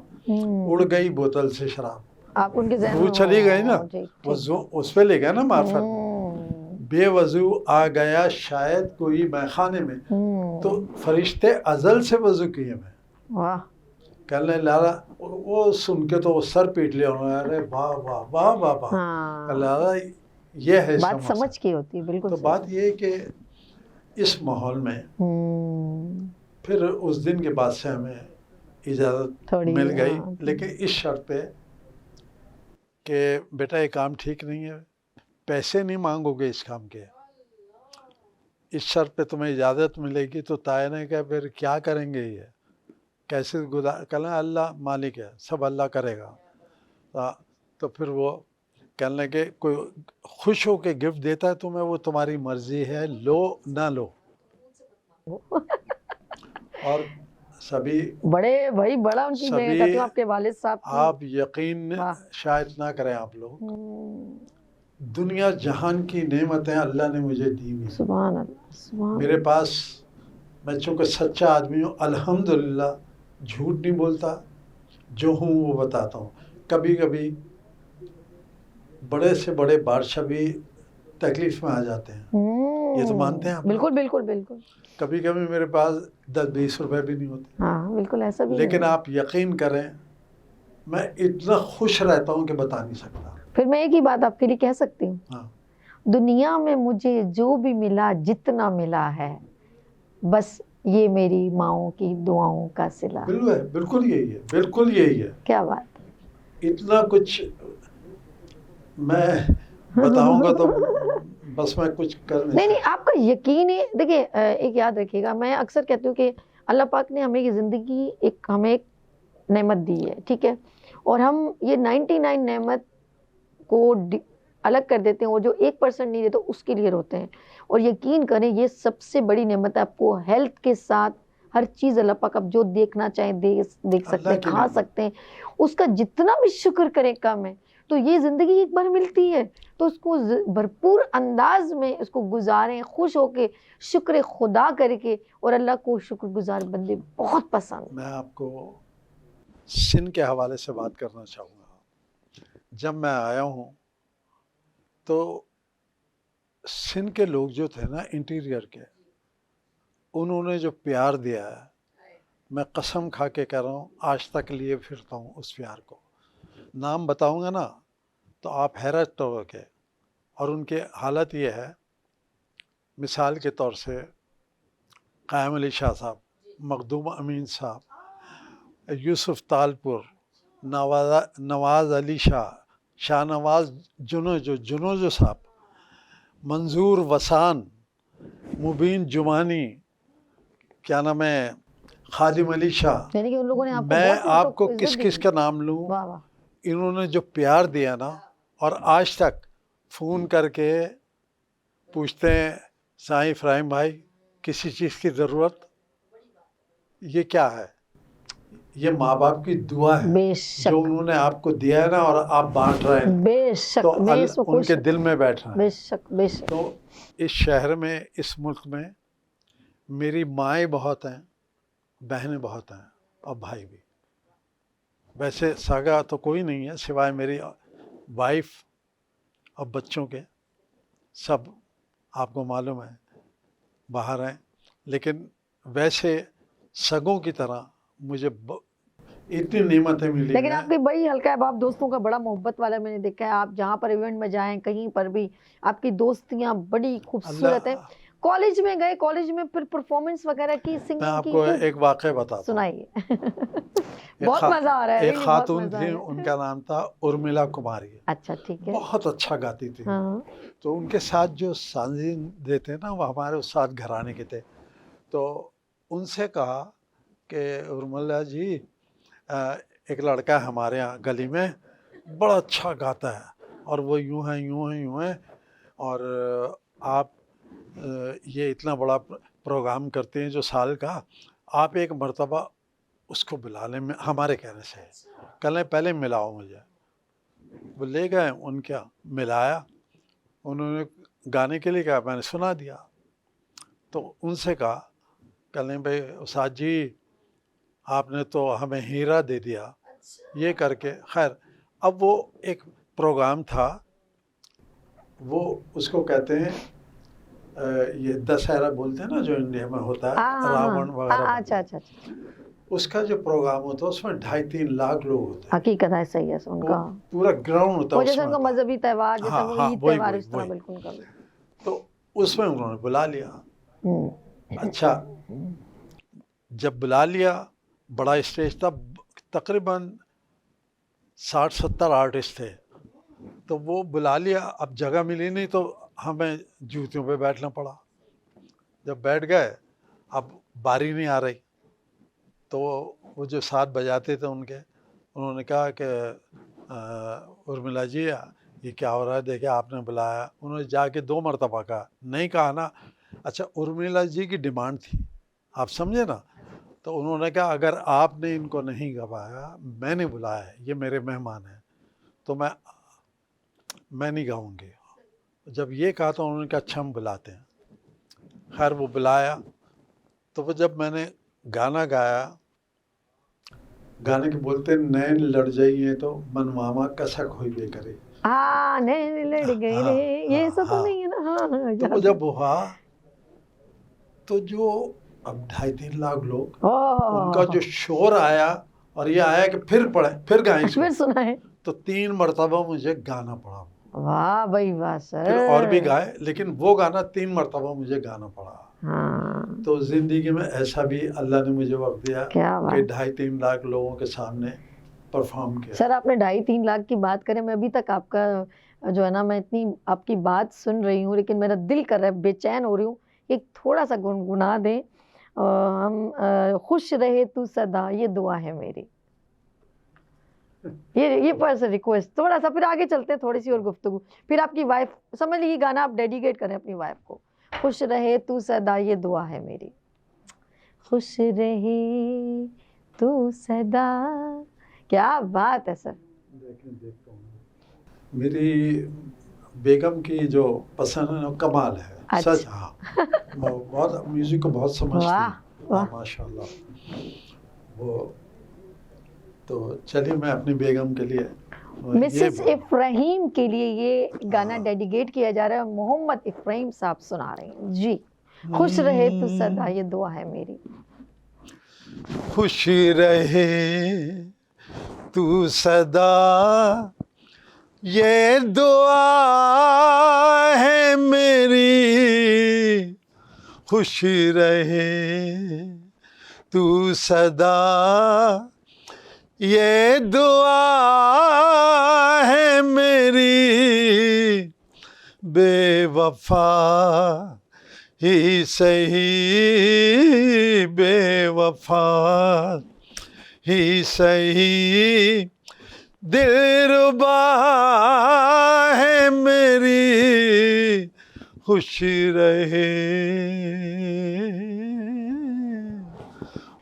उड़ गई बोतल से शराब।
आप उनके ज़हन
रूह
में
चली गई ना,
जी,
वो
ठीक।
जो उस पे ले गया ना मार्फत। बेवजू आ गया शायद कोई मैखाने में, तो फरिश्ते अजल से वजू किए मैं।
वाह,
कहने लाला, वो सुन के तो वो सर पीट लिया उन्होंने, अरे वाह वाह वाह वाह वाह।
हाँ,
लाला ये है
बात समझ की होती है, बिल्कुल
तो
सही।
बात ये है कि इस माहौल में फिर उस दिन के बाद से हमें इजाज़त मिल गई,
हाँ,
लेकिन इस शर्त पे कि बेटा ये काम ठीक नहीं है, पैसे नहीं मांगोगे इस काम के, इस शर्त पे तुम्हें इजाज़त मिलेगी। तो ताया ने कहा फिर क्या करेंगे, ये कैसे गुजार। कहना अल्लाह मालिक है, सब अल्लाह करेगा। तो फिर वो कहने लगे कोई खुश हो के गिफ्ट देता है तुम्हें, वो तुम्हारी मर्जी है, लो ना लो। और सभी
बड़े भाई, बड़ा उनकी, मैं
सभी
कहती हूँ आपके वालिद साहब की।
आप यकीन शायद ना करें आप लोग, दुनिया जहान की नेमतें अल्लाह ने मुझे दी हुई।
सुभान अल्लाह, सुभान।
मेरे पास, मैं चूँकि सच्चा आदमी हूँ अल्हम्दुलिल्लाह, झूठ नहीं बोलता, जो हूँ वो बताता हूँ। कभी कभी बड़े से बड़े बादशाह भी तकलीफ में आ जाते हैं, ये तो मानते हैं आप।
बिल्कुल बिल्कुल बिल्कुल।
कभी कभी मेरे पास 10-20 रुपए भी नहीं होते।
हाँ बिल्कुल, ऐसा भी
लेकिन
नहीं।
आप यकीन करें मैं इतना खुश रहता हूँ कि बता नहीं सकता।
फिर मैं एक ही बात आपके लिए कह सकती हूँ,
हाँ,
दुनिया में मुझे जो भी मिला, जितना मिला है, बस ये मेरी माओं की दुआओं का सिला।
बिल्कुल यही है, बिल्कुल यही है।
क्या बात।
इतना कुछ मैं बताऊंगा तो बस मैं कुछ कर
नहीं नहीं, आपका यकीन है। देखिए, एक याद रखिएगा, मैं अक्सर कहती हूँ कि अल्लाह पाक ने हमें ये ज़िंदगी हमें एक नेमत दी है, ठीक है, और हम ये 99 नेमत को अलग कर देते हैं, और जो 1% नहीं देते उसके लिए रोते हैं। और यकीन करें, ये सबसे बड़ी नेमत है। आपको हेल्थ के साथ हर चीज़ अल्लाह पाक, आप जो देखना चाहें देख सकते हैं, खा सकते हैं, उसका जितना भी शुक्र करें कम है। तो ये ज़िंदगी एक बार मिलती है, तो उसको भरपूर अंदाज में उसको गुजारें, खुश होके, शुक्र खुदा करके। और अल्लाह को शुक्रगुजार बंदे बहुत पसंद।
मैं आपको सिंध के हवाले से बात करना चाहूँगा। जब मैं आया हूँ तो सिंध के लोग जो थे ना इंटीरियर के, उन्होंने जो प्यार दिया है, मैं कसम खा के कह रहा हूँ आज तक लिए फिरता हूँ उस प्यार को। नाम बताऊंगा ना तो आप हैरत रहोगे। और उनके हालत ये है, मिसाल के तौर से कायम अली शाह साहब, मखदूम अमीन साहब, यूसुफ तालपुर, नवाज अली शाह, शाहनवाज जुनोजो साहब, मंजूर वसान, मुबीन जुमानी, क्या नाम है, खादिम अली शाह।
यानी कि उन लोगों ने आपको
मैं
बहुत
आपको
इज्जत
किस
दी।
किस का नाम लूँ,
वाह वाह।
इन्होंने जो प्यार दिया ना, और आज तक फ़ोन करके पूछते हैं साईं इब्राहिम भाई किसी चीज़ की ज़रूरत, ये क्या है, ये माँ बाप की दुआ है
बेशक
जो उन्होंने आपको दिया है ना, और आप बांट रहे हैं,
बेशक,
तो
मैं इसमें कोई
उनके
शक
दिल में बैठ रहा है।
बेशक बेशक।
तो इस शहर में, इस मुल्क में मेरी माएँ बहुत हैं, बहनें बहुत हैं और भाई भी। वैसे सगा तो कोई नहीं है सिवाय मेरी वाइफ और बच्चों के, सब आपको मालूम है बाहर हैं। लेकिन वैसे सगों की तरह मुझे इतनी नेमतें मिली
लेकिन
हैं।
आपकी बड़ी हल्का है, आप दोस्तों का बड़ा मोहब्बत वाला मैंने देखा है। आप जहाँ पर इवेंट में जाएं, कहीं पर भी आपकी दोस्तियाँ बड़ी खूबसूरत है। कॉलेज में गए, कॉलेज में फिर परफॉर्मेंस वगैरह की,
मैं
सिंगिंग की,
आपको एक वाक़या बताता हूँ,
सुनाइए। बहुत मजा आ रहा है।
एक
really बहुत
खातून
मजा आ
थी,
रहा है।
उनका नाम था उर्मिला कुमारी,
अच्छा ठीक है।
बहुत अच्छा गाती थी।
हाँ
तो उनके साथ जो सांजीन देते ना, वो हमारे उस साथ घराने के थे। तो उनसे कहा कि उर्मिला जी, एक लड़का है हमारे यहाँ गली में, बड़ा अच्छा गाता है, और वो यूँ है यूँ है यूँ है, और आप ये इतना बड़ा प्रोग्राम करते हैं जो साल का, आप एक मर्तबा उसको बुला लें हमारे कहने से, कल पहले मिलाओ मुझे। वो ले गए, उनका मिलाया, उन्होंने गाने के लिए कहा, मैंने सुना दिया। तो उनसे कहा, कल भाई उस्ताद जी आपने तो हमें हीरा दे दिया, ये करके। खैर, अब वो एक प्रोग्राम था, वो उसको कहते हैं ये दशहरा बोलते हैं ना, जो इंडिया में होता है, रावण वगैरह।
अच्छा अच्छा।
उसका जो प्रोग्राम होता है उसमें 2.5-3 लाख लोग होते हैं।
हकीकत है, सही है उनका
पूरा ग्राउंड होता है
जैसे
उसमें।
उनका मजहबी त्यौहार, जैसे वो ईद त्यौहार, इस तरह बिल्कुल का।
तो उसमें उन्होंने बुला लिया। अच्छा, जब बुला लिया, बड़ा स्टेज था, तकरीबन 60-70 आर्टिस्ट थे। तो वो बुला लिया, अब जगह मिली नहीं तो हमें जूतियों पे बैठना पड़ा। जब बैठ गए, अब बारी नहीं आ रही, तो वो जो साथ बजाते थे उनके, उन्होंने कहा कि उर्मिला जी ये क्या हो रहा है, देखिए आपने बुलाया। उन्होंने जाके 2 मरतबा कहा, नहीं कहा ना। अच्छा, उर्मिला जी की डिमांड थी, आप समझे ना। तो उन्होंने कहा अगर आपने इनको नहीं गवाया, मैंने बुलाया है, ये मेरे मेहमान हैं, तो मैं नहीं गाऊंगी। जब ये कहा तो उन्होंने कहा अच्छा हम बुलाते हैं। खैर वो बुलाया, तो वो जब मैंने गाना गाया, गाने के बोलते नैन लड़ जाइए तो मन मामा कसक हुई बे करे।
हाँ, नैन लड़ गए रे, ये सब तो नहीं है ना। हाँ,
तो वो जब हुआ, तो जो अब 2.5-3 लाख लोग, उनका जो शोर आया, और ये आया कि फिर गाएं,
फिर सुनाए,
तो 3 मरतबा मुझे गाना पड़ा।
वाह भाई वाह सर।
फिर और भी गाए, लेकिन वो गाना 3 मरतबा मुझे गाना पड़ा।
हाँ।
तो जिंदगी में ऐसा भी अल्लाह ने मुझे वक्त दिया कि 2.5-3 लाख लोगों के सामने परफॉर्म किया।
सर आपने 2.5-3 लाख की बात करें, मैं अभी तक आपका जो है ना, मैं इतनी आपकी बात सुन रही हूँ, लेकिन मेरा दिल कर रहा है, बेचैन हो रही हूँ, एक थोड़ा सा गुनगुना दें। हम खुश रहे तू सदा, ये दुआ है मेरी। ये पर्सनल रिक्वेस्ट, थोड़ा सा, फिर आगे चलते हैं, थोड़ी सी और गुफ्तगू। फिर आपकी वाइफ, समझ लीजिए गाना आप डेडिकेट करें अपनी वाइफ को। खुश रहे तू सदा, ये दुआ है मेरी। खुश रहे तू सदा, क्या बात है सर।
देखता हूँ मेरी बेगम की जो पसंद है वो कमाल है। अच्छा। सच, हाँ, बहुत म्यूजिक को बहुत समझती है माशाल्लाह। वो तो चलिए मैं अपनी बेगम के लिए
मिसेस इफ्राहिम के लिए ये गाना डेडिकेट किया जा रहा है, मोहम्मद इफ्राहिम साहब सुना रहे हैं जी। खुश रहे तो सदा, ये दुआ है मेरी।
खुश रहे तू सदा, ये दुआ है मेरी। खुश रहे तू सदा, ये दुआ है मेरी। बेवफा ही सही, बेवफा ही सही, दिलरुबा है मेरी। खुश रहे,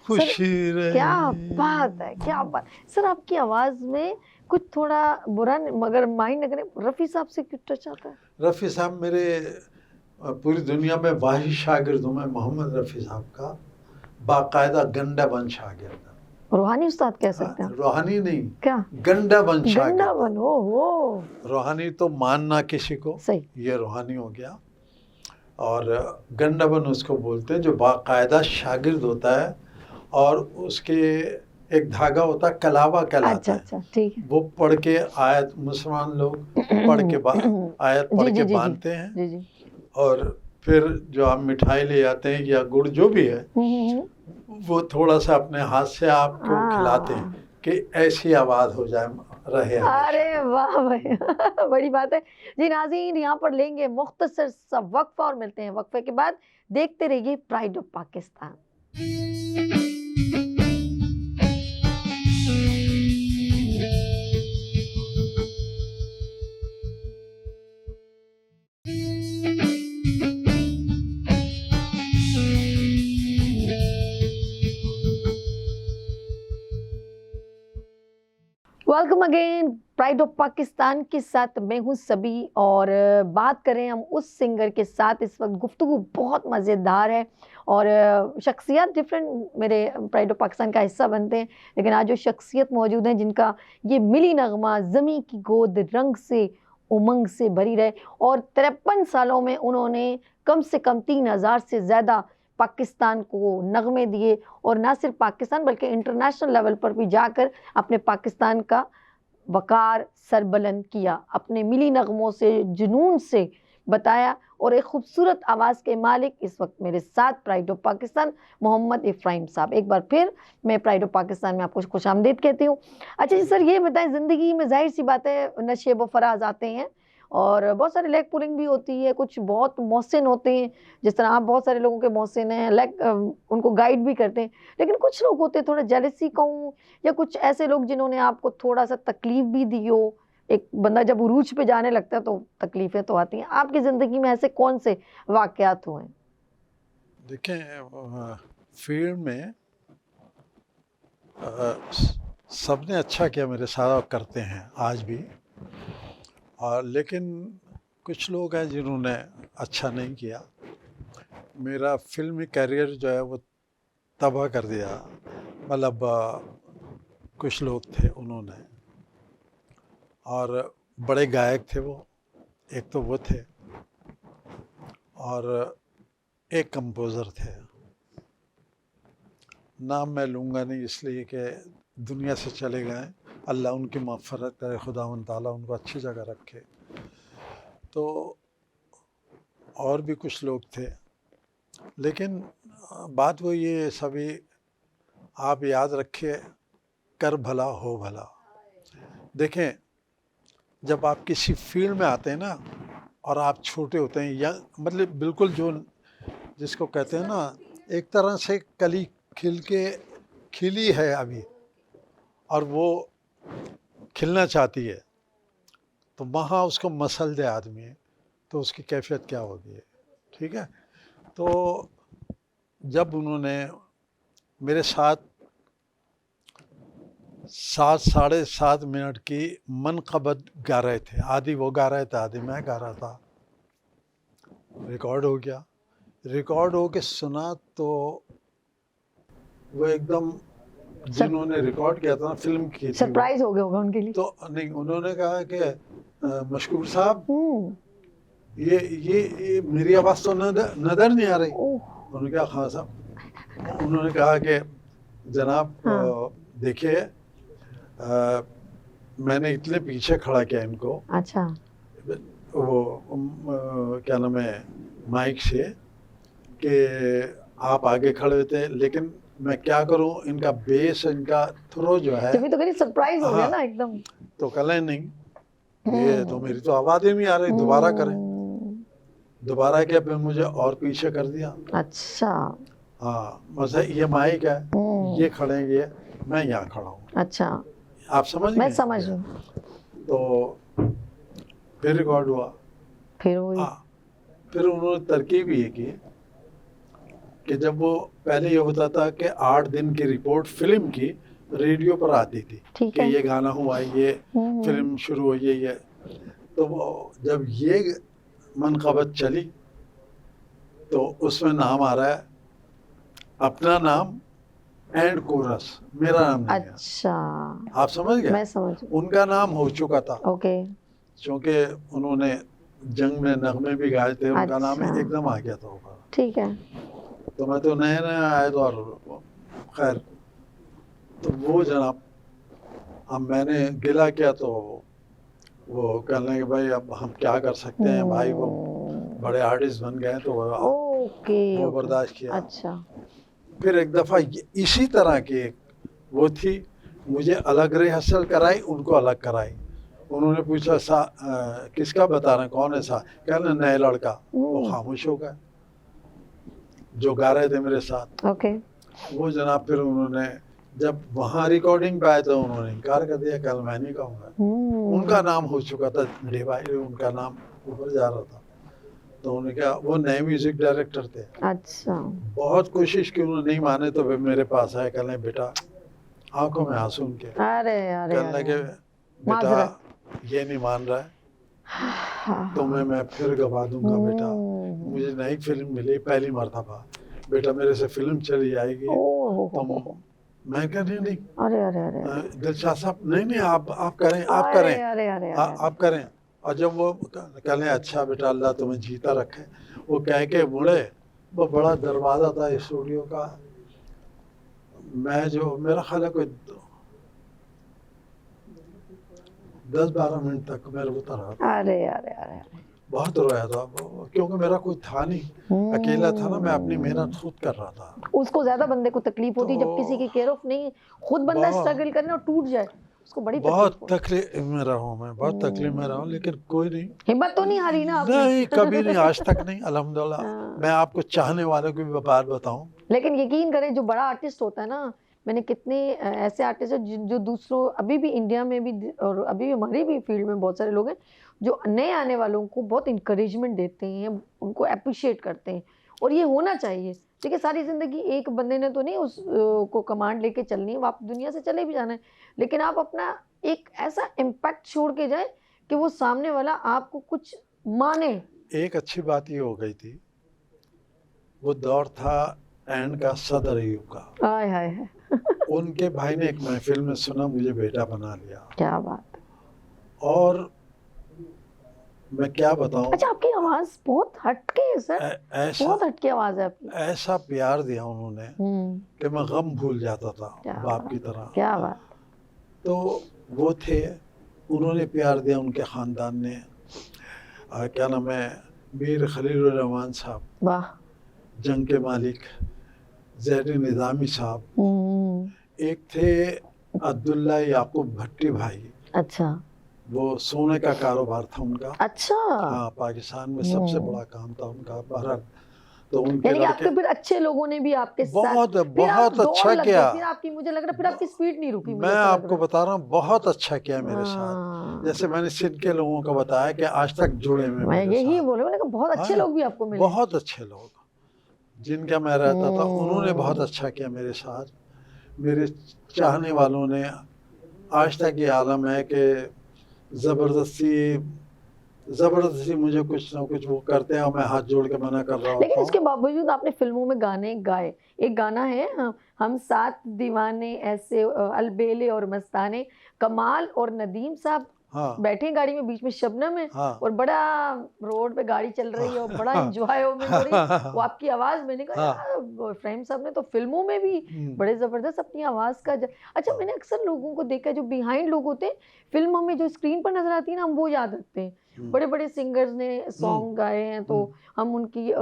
खुश रहे।
क्या बात है, क्या बात। सर आपकी आवाज में कुछ थोड़ा बुरा मगर माइंड न करें, रफ़ी साहब से क्यों टच आता है?
रफ़ी साहब मेरे पूरी दुनिया में वाहिद शागिर्द हूँ मैं मोहम्मद रफ़ी साहब का, बाकायदा गंडा बन शागिर्द।
रूहानी उस्ताद कह सकते हैं?
रूहानी नहीं,
क्या
गंडा बन शागिर्द।
गंडा बन, हो
रूहानी तो मानना किसी को,
सही,
ये रूहानी हो गया। और गंडा बन उसको बोलते हैं जो बाकायदा शागिर्द होता है और उसके एक धागा होता है कलावा कहलाता है।
अच्छा ठीक है।
वो पढ़ के आयत, मुसलमान लोग पढ़ के आयत पढ़ के बांधते हैं
जी जी।
और फिर जो आप मिठाई ले आते हैं या गुड़ जो भी है वो थोड़ा सा अपने हाथ से आपको खिलाते हैं कि ऐसी आवाज़ हो जाए रहे।
अरे वाह भाई बड़ी बात है जी। नाज़रीन यहाँ पर लेंगे मुख्तसर सा वक्फा और मिलते हैं वक्फे के बाद। देखते रहिए pride of Pakistan. Welcome again pride of Pakistan के साथ मैं हूं सभी। और बात करें हम उस सिंगर के साथ, इस वक्त गुफ्तगू बहुत मज़ेदार है और शख्सियत डिफरेंट मेरे प्राइड ऑफ पाकिस्तान का हिस्सा बनते हैं, लेकिन आज जो शख्सियत मौजूद हैं जिनका ये मिली नगमा ज़मी की गोद रंग से उमंग से भरी रहे और 53 सालों में उन्होंने कम से कम 3000 से ज़्यादा पाकिस्तान को नगमे दिए और ना सिर्फ पाकिस्तान बल्कि इंटरनेशनल लेवल पर भी जाकर अपने पाकिस्तान का वकार सरबुलंद किया, अपने मिली नगमों से जुनून से बताया। और एक खूबसूरत आवाज़ के मालिक इस वक्त मेरे साथ प्राइड ऑफ पाकिस्तान मोहम्मद इफ्राहिम साहब। एक बार फिर मैं प्राइड ऑफ पाकिस्तान में आपको खुशामदीद कहती हूँ। अच्छा जी सर, ये बताएं, ज़िंदगी में जाहिर सी बात है नशेब व फराज आते हैं और बहुत सारे लेग पुलिंग भी होती है, कुछ बहुत मोहसिन होते हैं, जिस तरह आप बहुत सारे लोगों के मोहसिन हैं, लेग उनको गाइड भी करते हैं, लेकिन कुछ लोग होते हैं थोड़ा जेलसी कहूँ या कुछ ऐसे लोग जिन्होंने आपको थोड़ा सा तकलीफ भी दी हो। एक बंदा जब उरूज पे जाने लगता है तो तकलीफें तो आती हैं। आपकी ज़िंदगी में ऐसे कौन से वाक़यात हुए?
देखें, फील्ड में सबने अच्छा किया, मेरे साथ करते हैं आज भी, और लेकिन कुछ लोग हैं जिन्होंने अच्छा नहीं किया। मेरा फिल्मी कैरियर जो है वो तबाह कर दिया। मतलब कुछ लोग थे उन्होंने, और बड़े गायक थे वो, एक तो वो थे और एक कंपोज़र थे। नाम मैं लूँगा नहीं इसलिए कि दुनिया से चले गए, अल्लाह उनकी मग़फ़िरत करे, खुदावंद ताला उनको अच्छी जगह रखे। तो और भी कुछ लोग थे, लेकिन बात वो ये सभी आप याद रखिए, कर भला हो भला। देखें, जब आप किसी फील्ड में आते हैं ना और आप छोटे होते हैं या मतलब बिल्कुल जो जिसको कहते हैं ना एक तरह से कली खिली है अभी और वो खिलना चाहती है, तो वहाँ उसको मसल दे आदमी तो उसकी कैफियत क्या होगी, ठीक है। तो जब उन्होंने मेरे साथ 7 साढ़े 7 मिनट की मनक़बत गा रहे थे, आधी वो गा रहे थे आधी मैं गा रहा था, रिकॉर्ड हो गया। रिकॉर्ड हो के सुना तो वो एकदम जिन्होंने रिकॉर्ड किया था ना, फिल्म की थी वो,
सरप्राइज हो गया होगा उनके लिए।
तो नहीं, उन्होंने कहा कि मशकूर साहब ये मेरी आवाज़ तो नजर नहीं आ रही।
ओह,
उन्होंने कहा हाँ साहब। उन्होंने कहा कि जनाब
हाँ।
देखिए, मैंने इतने पीछे खड़ा किया इनको,
अच्छा,
वो क्या नाम है, माइक से, कि आप आगे खड़े थे, लेकिन मैं क्या करूं, इनका बेस, इनका थ्रो जो है,
तभी तो कहीं सरप्राइज हो गया
हाँ,
ना एकदम।
तो कल नहीं, ये तो मेरी तो आवाज़ ही नहीं आ रही, दोबारा करें। दोबारा किया, फिर मुझे और पीछे कर दिया।
अच्छा।
हाँ, बस ये माइक है, ये खड़े हैं, ये मैं यहाँ खड़ा हूँ।
अच्छा,
आप समझ
मैं
गए?
समझ हूँ।
तो फिर रिकॉर्ड हुआ।
फिर वही।
हाँ, फिर उन्होंने तरकीब ये की कि जब वो पहले ये होता था कि 8 दिन की रिपोर्ट फिल्म की रेडियो पर आती थी
ठीक
कि
है।
ये गाना हुआ, ये फिल्म शुरू हुई है, ये। तो वो जब ये मनक़बत चली तो उसमें नाम आ रहा है, अपना नाम एंड कोरस, मेरा नाम नहीं है।
अच्छा,
आप समझ गए?
मैं समझ गई।
उनका नाम हो चुका था,
ओके।
क्योंकि उन्होंने जंग में नगमे भी गाए थे, उनका नाम
अच्छा।
एकदम आ गया था ऊपर।
ठीक है।
तो मैं तो नया नया आया था, और खैर, तो वो जनाब, अब मैंने गिला किया, तो वो कहने कि भाई अब हम क्या कर सकते हैं भाई, वो बड़े आर्टिस्ट बन गए, तो
ओके,
वो
ओके।
बर्दाश्त किया।
अच्छा।
फिर एक दफ़ा इसी तरह की एक वो थी, मुझे अलग रिहर्सल कराई, उनको अलग कराई। उन्होंने पूछा किसका बता रहे हैं, कौन है सा? कहने नए लड़का। वो खामोश हो गए जो गा रहे थे मेरे साथ।
ओके।
वो जनाब फिर उन्होंने जब वहाँ रिकॉर्डिंग पे आए तो उन्होंने इनकार कर दिया, कल मैं नहीं गाऊंगा। उनका नाम हो चुका था, डिवाइड, उनका नाम ऊपर जा रहा था। तो उन्होंने कहा, वो नए म्यूजिक डायरेक्टर थे।
अच्छा।
बहुत कोशिश की, उन्होंने नहीं माने, तो वे मेरे पास आए, कहने बेटा, आंखों में आंसू उनके,
अरे अरे
कहने
अरे,
के बेटा ये नहीं मान रहा है,
हाँ,
तो मैं फिर गवा दूंगा बेटा, मुझे नई फिल्म मिली पहली मर्तबा, बेटा मेरे से फिल्म चली जाएगी। तो मैं कह नहीं नहीं,
अरे अरे अरे,
दिलशाद साहब, नहीं नहीं, आप करें, आप
अरे
करें,
अरे अरे,
आप करें। और जब वो कहने अच्छा बेटा, अल्लाह तुम्हें जीता रखे, वो कह के मुड़े, वो बड़ा दरवाज़ा था स्टूडियो का, मैं जो मेरा ख्याल है कोई 10-12 मिनट तक मैं रोता रहा।
अरे अरे अरे,
बहुत रोया था, क्योंकि मेरा कोई था नहीं, अकेला था ना, मैं अपनी मेहनत खुद कर रहा था।
उसको ज्यादा बंदे को तकलीफ होती है जब किसी की केयर ऑफ नहीं, खुद बंदा स्ट्रगल करने और टूट जाए, उसको बड़ी
बहुत तकलीफ में रहा हूँ मैं, बहुत तकलीफ में रहा हूँ, लेकिन कोई नहीं,
हिम्मत तो नहीं हारी ना आपने?
नहीं, कभी नहीं, आज तक नहीं, अल्हम्दुलिल्लाह। मैं आपको चाहने वालों की भी बात बताऊं,
लेकिन यकीन करें, जो बड़ा आर्टिस्ट होता है ना, मैंने कितने ऐसे आर्टिस्ट हैं जो दूसरों, अभी भी इंडिया में भी और अभी भी हमारी भी फील्ड में बहुत सारे लोग हैं जो नए आने वालों को बहुत इंकरेजमेंट देते हैं, उनको अप्रिशिएट करते हैं, और ये होना चाहिए। देखिए, सारी ज़िंदगी एक बंदे ने तो नहीं उस को कमांड लेके चलनी है, आप दुनिया से चले भी जाना है, लेकिन आप अपना एक ऐसा इम्पैक्ट छोड़ के जाए कि वो सामने वाला आपको कुछ माने।
एक अच्छी बात ये हो गई थी, वो दौर था एंड का, सदर अयूब का।
हाय हाय हाय,
उनके भाई ने एक महफिल में सुना, मुझे बेटा बना लिया।
क्या बात।
और मैं क्या बताऊं,
अच्छा, आपकी आवाज बहुत हटके है सर,
ऐसा
बहुत हटके आवाज है आपकी।
ऐसा प्यार दिया उन्होंने कि मैं गम भूल जाता था बाप की तरह।
क्या बात।
तो वो थे, उन्होंने प्यार दिया, उनके ख़ानदान ने। क्या नाम है, मीर खलील रहमान साहब,
वाह,
जंग के मालिक, ज़हरी निज़ामी साहब, एक थे अब्दुल्ला याकूब भट्टी भाई।
अच्छा,
वो सोने का कारोबार था उनका।
अच्छा,
हाँ, पाकिस्तान में सबसे बड़ा काम था उनका। बहरहाल, तो उनके
यानी कि
लड़के,
आपके फिर अच्छे लोगों ने भी आपके
बहुत
साथ
बहुत अच्छा किया।
फिर आपकी, मुझे लग रहा है फिर आपकी स्पीड नहीं रुकी।
मैं आपको बता रहा हूँ, बहुत अच्छा किया मेरे साथ। जैसे मैंने सिंध के लोगों को बताया कि आज तक जुड़े में,
मैं यही बोले, मैंने कहा बहुत अच्छे लोग भी आपको मिले,
बहुत अच्छे लोग जिनका मैं रहता था, उन्होंने बहुत अच्छा किया मेरे साथ। मेरे चाहने वालों ने, आज तक ये आलम है कि ज़बरदस्ती ज़बरदस्ती मुझे कुछ ना कुछ वो करते हैं और मैं हाथ जोड़ के मना कर रहा
लेकिन
होता
इसके
हूँ।
बावजूद आपने फिल्मों में गाने गाए। एक गाना है हम सात दीवाने ऐसे अलबेले और मस्ताने, कमाल और नदीम साहब
हाँ,
बैठे हैं गाड़ी में, बीच में शबनम है
हाँ।
और बड़ा रोड पे गाड़ी चल रही है और बड़ा
हाँ,
एन्जॉयमेंट हो रही है। वो
हाँ,
आपकी आवाज़, मैंने कहा
हाँ।
यार इब्राहिम साहब ने तो फ़िल्मों में भी
हुँ,
बड़े ज़बरदस्त अपनी आवाज़ का अच्छा,
हाँ।
मैंने अक्सर लोगों को देखा है जो बिहाइंड लोग होते हैं, फ़िल्म हमें जो स्क्रीन पर नज़र आती है ना, हम वो याद रखते हैं।
हुँ,
बड़े-बड़े सिंगर्स ने
हुँ,
सॉन्ग गाए हैं तो
हुँ।
हम उनकी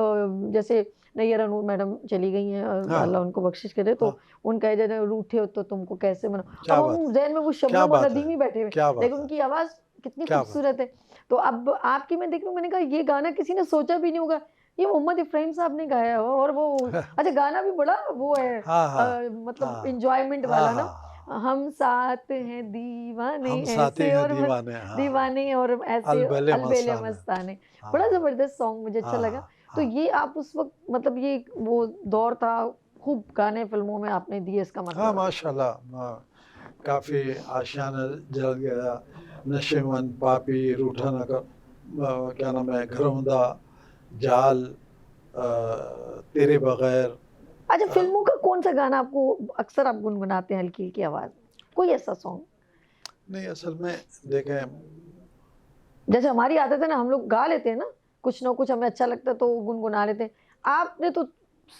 जैसे नैयर नूर मैडम चली गई हैं,
हाँ,
अल्लाह उनको बख्शिश करे,
हाँ।
तो उनका ये जो रूठे हो तो तुमको कैसे मनाऊँ।
क्या
अब
बात
हम
है!
ज़हन में वो
क्या
शबनम और
बात है!
नदीम ही बैठे हुए हैं,
क्या बात
लेकिन
है!
उनकी आवाज़ कितनी
क्या बात है!
खूबसूरत है। तो अब आपकी मैं देख रही हूँ, मैंने कहा ये गाना किसी ने सोचा भी नहीं होगा, ये मोहम्मद इब्राहिम साहब ने गाया हो और वो अच्छा गाना भी बड़ा वो है
हाँ, हाँ।
मतलब
हाँ।
एन्जॉयमेंट
हाँ,
वाला ना,
हाँ, हाँ।
हम साथ हैं दीवाने
हम साथी
ऐसे
हैं
और
दीवाने, हाँ, हाँ।
दीवाने और ऐसे
अलबेले
अलबेले
मस्ताना।
मस्ताने। बड़ा
हाँ,
ज़बरदस्त सॉन्ग, मुझे अच्छा
हाँ,
लगा।
हाँ,
तो
हाँ।
ये आप उस वक़्त मतलब ये वो दौर था, खूब गाने फ़िल्मों में आपने दिए, इसका
हाँ,
मतलब है।
माशाल्लाह काफ़ी आशियाना जल गया, नशेमन, पापी, रूठा न कर क्या नाम है, घरौंदा, जाल, तेरे बगैर
अच्छा, फ़िल्मों का कौन-सा गाना आपको अक्सर आप गुनगुनाते हैं हल्की-हल्की आवाज़ में? कोई ऐसा सॉन्ग?
नहीं असल में देखें
जैसे हमारी आदत है ना, हम लोग गा लेते हैं ना, कुछ ना कुछ हमें अच्छा लगता है तो गुनगुना लेते हैं। आपने तो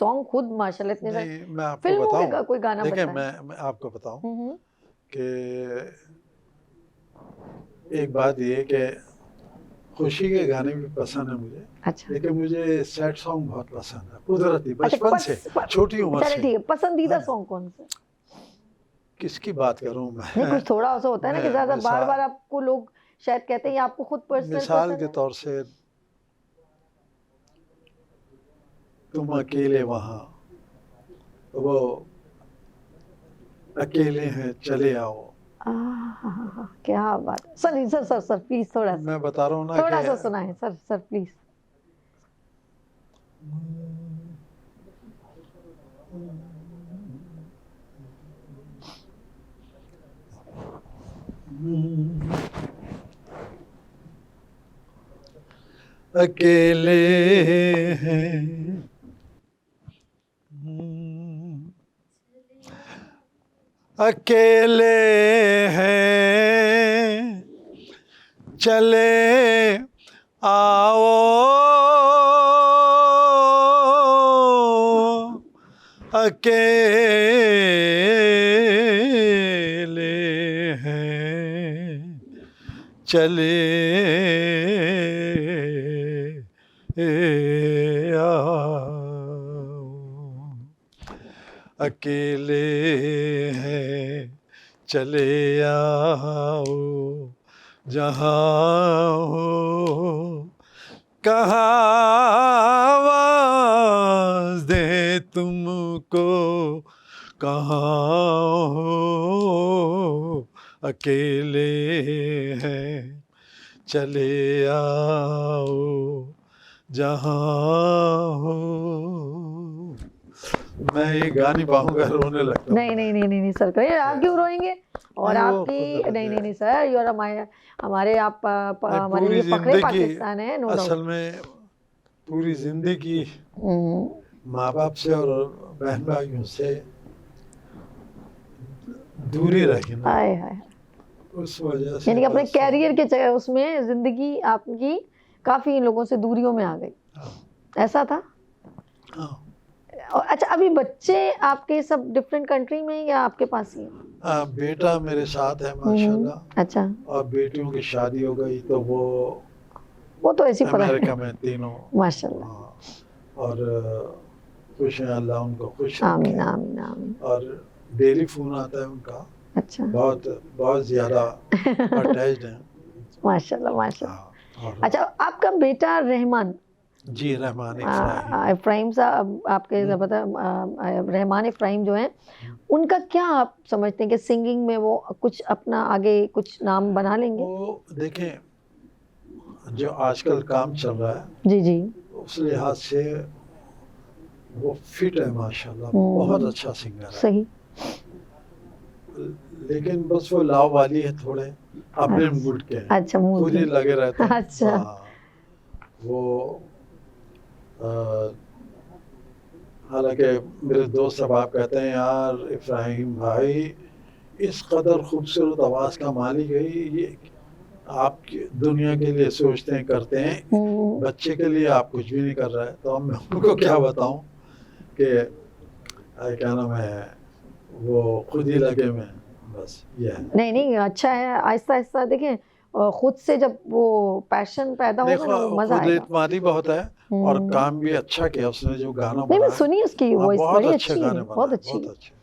सॉन्ग खुद माशाल्लाह इतने सारे,
नहीं मैं आपको
फ़िल्मों के
बताऊँ,
कोई गाना
देखें
बताएँ?
मैं आपको बताऊँ
हुँ, हुँ।
कि एक बात ये कि खुशी के गाने भी पसंद है मुझे,
अच्छा।
लेकिन मुझे सैड सॉन्ग बहुत पसंद है, कुदरती
अच्छा
बचपन
पस
से,
प
छोटी उम्र
चलिए
से।
ठीक है, पसंदीदा
हाँ,
सॉन्ग कौन-सा?
किसकी बात करूँ
नहीं,
मैं?
कुछ थोड़ा ऐसा होता है ना कि ज़्यादा
मैं
बार-बार आपको लोग शायद कहते हैं या आपको खुद पर्सनल
मिसाल
पसंद
के
है?
तौर से तुम अकेले वहाँ, वो अकेले हैं चले आओ।
आहाहा! क्या बात है! सर प्लीज़ थोड़ा-सा,
मैं बता रहा हूँ ना कि
थोड़ा-सा सुनाएँ सर प्लीज़।
अकेले हैं अकेले हैं चले आओ अकेले हैं चले आओ अकेले हैं चले आओ जहाँ हो कहाँ आवाज़ दे तुमको कहाँ हो अकेले हैं चले आओ जहाँ हो। मैं ये गा नहीं पाऊंगा, रोने लगता हूँ।
नहीं सर, कहिए आप क्यों रोएँगे? और
नहीं वो
आपकी
कुदरत है।
नहीं सर, यू आर हमारे आप
नहीं
हमारे
पूरी
लिए फ़ख्रे
जिंदगी
पाकिस्तान है, नो डाउट।
असल में पूरी जिंदगी
हुँ,
माँ बाप से और बहन भाइयों से दूरी रही ना,
आय हाय!
उस वजह से
यानी कि अपने
बस
करियर के उसमें ज़िंदगी आपकी काफ़ी लोगों से दूरियों में आ गई,
हाँ,
ऐसा था?
हाँ।
और अच्छा, अभी बच्चे आपके सब डिफरेंट कंट्री में हैं या आपके पास ही हैं?
बेटा मेरे साथ है
हुँ,
माशाल्लाह
अच्छा।
और बेटियों की शादी हो गई तो वो
वो तो ऐसी पता
अमेरिका
है।
में तीनों।
माशाल्लाह।
हाँ, और खुश हैं, अल्लाह उनको खुश रखे।
आमीन, आमीन, आमीन।
और डेली फोन आता है उनका,
अच्छा।
बहुत बहुत ज़्यादा अटैच्ड हैं।
माशाल्लाह, माशाल्लाह।
हाँ, और
अच्छा, आपका बेटा रहमान
जी रहमान इफ्राहिम।
इफ्राहिम साहब आपके पता रहमान इफ्राहिम जो हैं, उनका क्या आप समझते हैं कि सिंगिंग में वो कुछ अपना आगे कुछ नाम बना लेंगे?
वो देखें जो आजकल काम चल रहा है
जी, जी।
उस लिहाज से वो फिट है माशाल्लाह, बहुत अच्छा सिंगर है।
सही।
लेकिन बस वो लाव वाली है थोड़े, अपने
अच्छा।
मूड के हैं,
अच्छा, मूड
खुद ही
के।
लगे रहते हैं।
अच्छा।
हाँ, वो हालांकि मेरे दोस्त सब आप कहते हैं यार इब्राहिम भाई इस कदर खूबसूरत आवाज़ का मालिक है ये, आप दुनिया के लिए सोचते हैं करते हैं, बच्चे के लिए आप कुछ भी नहीं कर रहे हैं। तो अब मैं उनको क्या बताऊं कि क्या नाम है, वो खुद ही लगे में, बस ये है।
नहीं नहीं, अच्छा है, आहिस्ता आहिस्ता देखें, खुद से जब वो पैशन पैदा
नहीं,
होगा ना, वो मजा
खुद
आएगा।
एतमादी बहुत है और काम भी अच्छा किया उसने, जो गाना
नहीं, मैं
बनाया।
सुनी उसकी
हाँ,
वॉइस
बहुत
बड़ी
अच्छे
अच्छी है,
गाने
बहुत
बनाए,
अच्छी
बहुत
है।
अच्छे।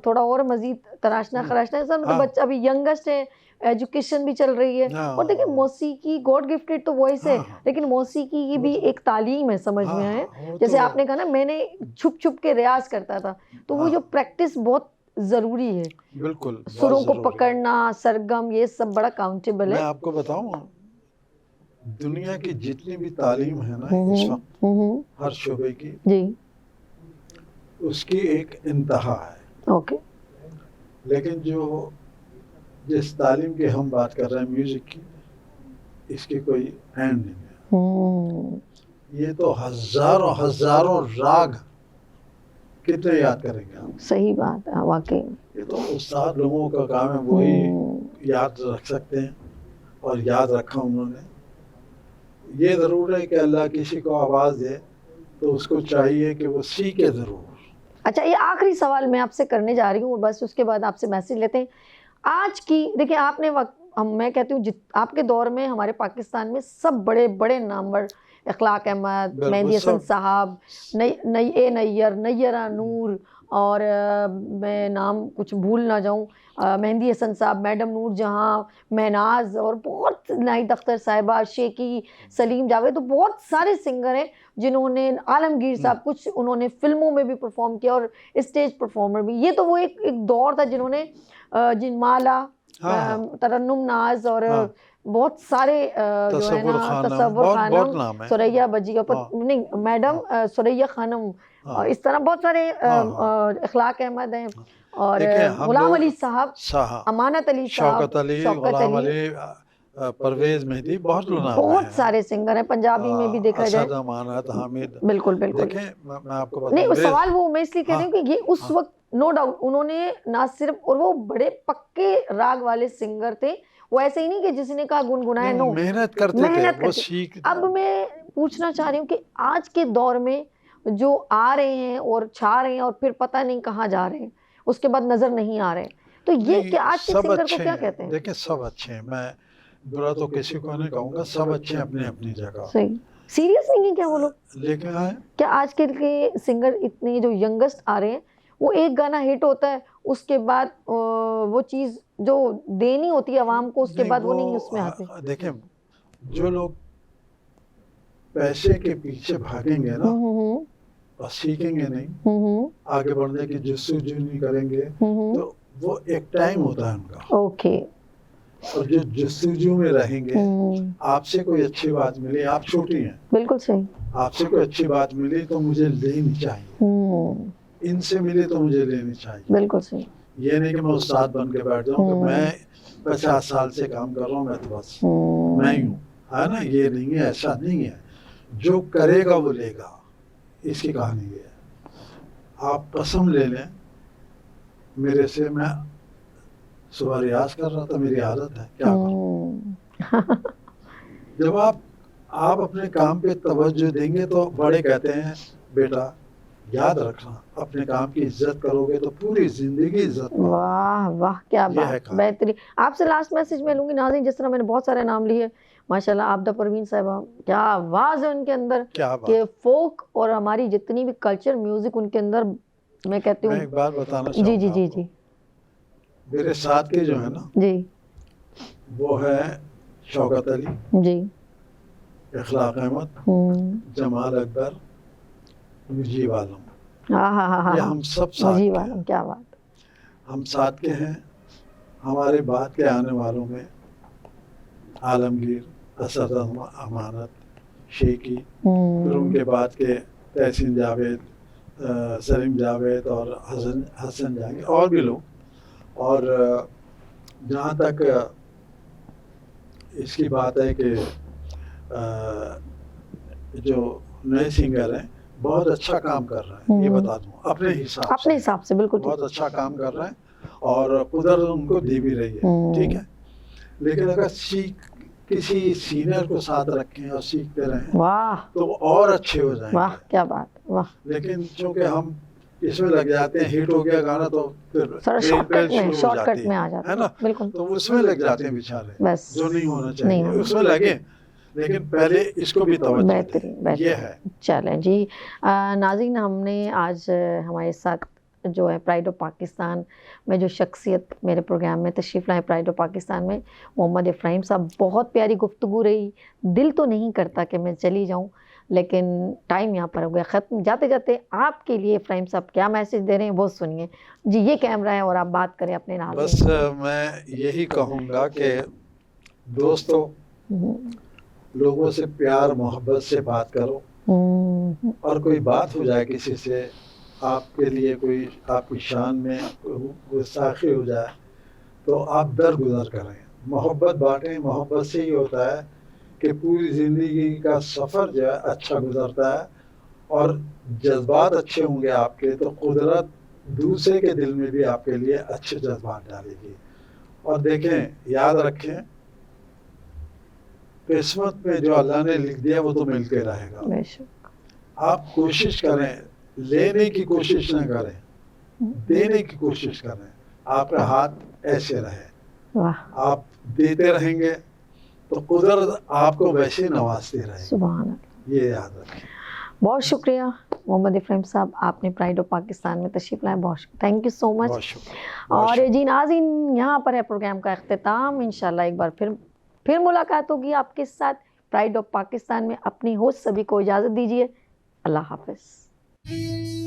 थोड़ा और मजीद तराशना खराशना है सब, मतलब
हाँ।
बच्चा अभी यंगेस्ट है, एजुकेशन भी चल रही है।
हाँ,
और देखिए मौसीकी गॉड गिफ्टेड तो वॉइस है,
हाँ,
लेकिन मौसीकी की
वो
भी
तो
एक तालीम है, समझ में आए।
वो
जैसे
तो
आपने कहा ना, मैंने छुप छुप के रियाज करता था, तो वो जो प्रैक्टिस बहुत जरूरी है,
बिल्कुल
सुरों को
जरूरी।
पकड़ना, सरगम, ये सब बड़ा काउंटेबल
मैं
है।
आपको बताऊं, दुनिया की जितनी भी तालीम है ना इस वक्त, हर शोबे की,
जी,
उसकी एक इंतहा है।
ओके।
लेकिन जिस तालीम की हम बात कर रहे हैं म्यूजिक की, इसकी कोई एंड नहीं है। ये तो हजारों हजारों राग कितने याद करेंगे आप?
सही बात है, वाकई।
ये तो उस्ताद लोगों का काम है, वही याद रख सकते हैं और याद रखा उन्होंने। ये जरूर है कि अल्लाह किसी को आवाज दे तो उसको चाहिए कि वो सीखे जरूर।
अच्छा, ये आखिरी सवाल मैं आपसे करने जा रही हूँ, बस उसके बाद आपसे मैसेज लेते हैं। आज की देखिए, आपने मैं कहती हूँ आपके दौर में हमारे पाकिस्तान में सब बड़े बड़े नामवर, इखलाक अहमद, मेहंदी हसन साहब, नैयरा नूर, और मैं नाम कुछ भूल ना जाऊं, मेहंदी हसन साहब, मैडम नूर जहां, महनाज, और बहुत नाहिद अख्तर साहिबा, शेकी, सलीम जावेद, तो बहुत सारे सिंगर हैं जिन्होंने, आलमगीर साहब, कुछ उन्होंने फिल्मों में भी परफॉर्म किया और स्टेज परफॉर्मर भी। ये तो वो एक दौर था जिन्होंने जिन माला, तरन्नुम नाज, और बहुत सारे जो है ना, तसव्वुर खानम, सुरैया बजिया, नहीं मैडम, सुरैया खानम, इस तरह बहुत सारे, इखलाक अहमद हैं, और गुलाम अली साहब, अमानत अली साहब, शौकत अली,
परवेज मेहदी,
बहुत सारे सिंगर हैं, पंजाबी में भी देखा जाए,
अमानत, हामिद।
बिल्कुल बिल्कुल।
देखें, मैं आपको
नहीं,
बताऊं,
सवाल वो मैं इसलिए कह रही हूँ कि ये उस वक्त नो डाउट उन्होंने ना सिर्फ, और वो बड़े पक्के राग वाले सिंगर थे, वो ऐसे ही नहीं कि जिसने कहा गुनगुनाया, नो,
मेहनत करते थे, वो सीख।
अब मैं पूछना चाह रही हूँ कि आज के दौर में जो आ रहे हैं और छा रहे हैं और फिर पता नहीं कहाँ जा रहे हैं, उसके बाद नजर नहीं आ रहे, तो ये कि आज के सिंगर को क्या कहते हैं?
देखिए, सब अच्छे हैं, मैं बुरा तो किसी को नहीं कहूँगा, सब अच्छे हैं अपनी अपनी जगह।
सही, सीरियस नहीं है क्या वो लोग?
लेकिन
क्या आज के सिंगर इतने जो यंगेस्ट आ रहे हैं, वो एक गाना हिट होता है, उसके बाद वो चीज जो देनी होती है आवाम को, उसके बाद वो नहीं उसमें आते।
देखें, जो लोग पैसे के पीछे भागेंगे ना और सीखेंगे नहीं, आगे बढ़ने की जस्तजू नहीं करेंगे, तो वो एक टाइम होता है उनका।
ओके।
और जो जस्तजू में रहेंगे, आपसे कोई अच्छी बात मिली, आप छोटी हैं, बिल्कुल सही, आपसे कोई अच्छी बात मिली तो मुझे लेनी चाहिए, इनसे मिली तो मुझे लेनी चाहिए, बिल्कुल सही। ये नहीं कि मैं उस्ताद बन के बैठ जाऊं कि मैं 50 साल से काम कर रहा हूँ, मैं तो बस मैं ही हूँ, है ना। ये नहीं है, ऐसा नहीं है। जो करेगा वो लेगा, इसकी कहानी ये है। आप कसम ले लें मेरे से, मैं सुबह रियाज कर रहा था, मेरी आदत है, क्या करूं। जब आप अपने काम पे तवज्जो देंगे तो बड़े कहते हैं बेटा याद रखना, अपने काम की इज्जत करोगे तो पूरी जिंदगी इज्जत।
वाह वाह, क्या बात, बेहतरीन। आपसे लास्ट मैसेज मैं लूंगी नाज़रीन, जिस तरह मैंने बहुत सारे नाम लिए, माशाल्लाह, आबदा परवीन साहिबा, क्या आवाज है उनके अंदर, कि फोक और हमारी जितनी भी कल्चर म्यूजिक उनके अंदर, मैं कहती हूँ।
मैं एक बात बताना
जी जी जी जी,
मेरे साथ के जो है ना
जी,
वो है शौकत अली
जी,
इखलाक अहमद, जमाल अकबर, मुजीब आलम, ये हम सब साथ के हैं।
क्या बात,
हम साथ के हैं। हमारे बाद के आने वालों में आलमगीर, असद अमानत, शेकी, फिर उनके बाद के तहसीन जावेद, सलीम जावेद और हसन जहांगीर, और भी लोग। और जहाँ तक इसकी बात है कि जो नए सिंगर हैं बहुत अच्छा काम कर रहे हैं, ये बता दूं अपने
अपने हिसाब से बिल्कुल
बहुत अच्छा काम कर रहे हैं और कुदरत उनको दे भी रही है, ठीक है। लेकिन अगर किसी सीनियर को साथ रखें और सीखते रहें
वाह
तो और अच्छे हो जाएंगे।
वाह क्या बात, वाह।
लेकिन चूंकि हम इसमें लग जाते हैं, हिट हो गया गाना तो फिर
शॉर्टकट में आ जाते
है ना,
बिल्कुल,
तो उसमें लग जाते हैं बेचारे,
बस
जो नहीं होना चाहिए उसमें लगे, लेकिन पहले इसको भी तवज्जो दें, ये है।
चलें जी। नाज़रीन, हमने आज हमारे साथ जो है प्राइड ऑफ पाकिस्तान में जो शख्सियत मेरे प्रोग्राम में तशरीफ़ लाए, प्राइड ऑफ पाकिस्तान में मोहम्मद इफ्राहिम साहब, बहुत प्यारी गुफ्तगू रही। दिल तो नहीं करता कि मैं चली जाऊं, लेकिन टाइम यहाँ पर हो गया ख़त्म। जाते जाते आपके लिए इफ्राहिम साहब क्या मैसेज दे रहे हैं वो सुनिए जी। ये कैमरा है और आप बात करें अपने नाम।
बस मैं यही कहूँगा कि दोस्तों, लोगों से प्यार मोहब्बत से बात करो, और कोई बात हो जाए किसी से, आपके लिए कोई आपकी शान में गुस्ताखी हो जाए तो आप दरगुजर करें, मोहब्बत बांटें। मोहब्बत से ही होता है कि पूरी ज़िंदगी का सफ़र जो है अच्छा गुजरता है, और जज्बात अच्छे होंगे आपके तो कुदरत दूसरे के दिल में भी आपके लिए अच्छे जज्बात डालेगी। और देखें, याद रखें, किस्मत में जो अल्लाह ने लिख दिया वो तो मिलके रहेगा। आप कोशिश करें, लेने की कोशिश न करें, देने की कोशिश करें। आपका हाथ ऐसे रहे, आप देते रहेंगे तो कुदरत आपको वैसे नवाजती रहेगी।
सुभान अल्लाह,
ये याद रखें।
बहुत शुक्रिया मोहम्मद इफ्राहिम साहब, आपने प्राइड ऑफ पाकिस्तान में तशरीफ़ लाए, बहुत थैंक यू सो मच। और जी नाज़रीन, यहाँ पर है प्रोग्राम का अख्तिताम। इंशाल्लाह एक बार फिर मुलाकात होगी आपके साथ प्राइड ऑफ पाकिस्तान में। अपनी होस्ट सभी को इजाज़त दीजिए, अल्लाह हाफ़िज़।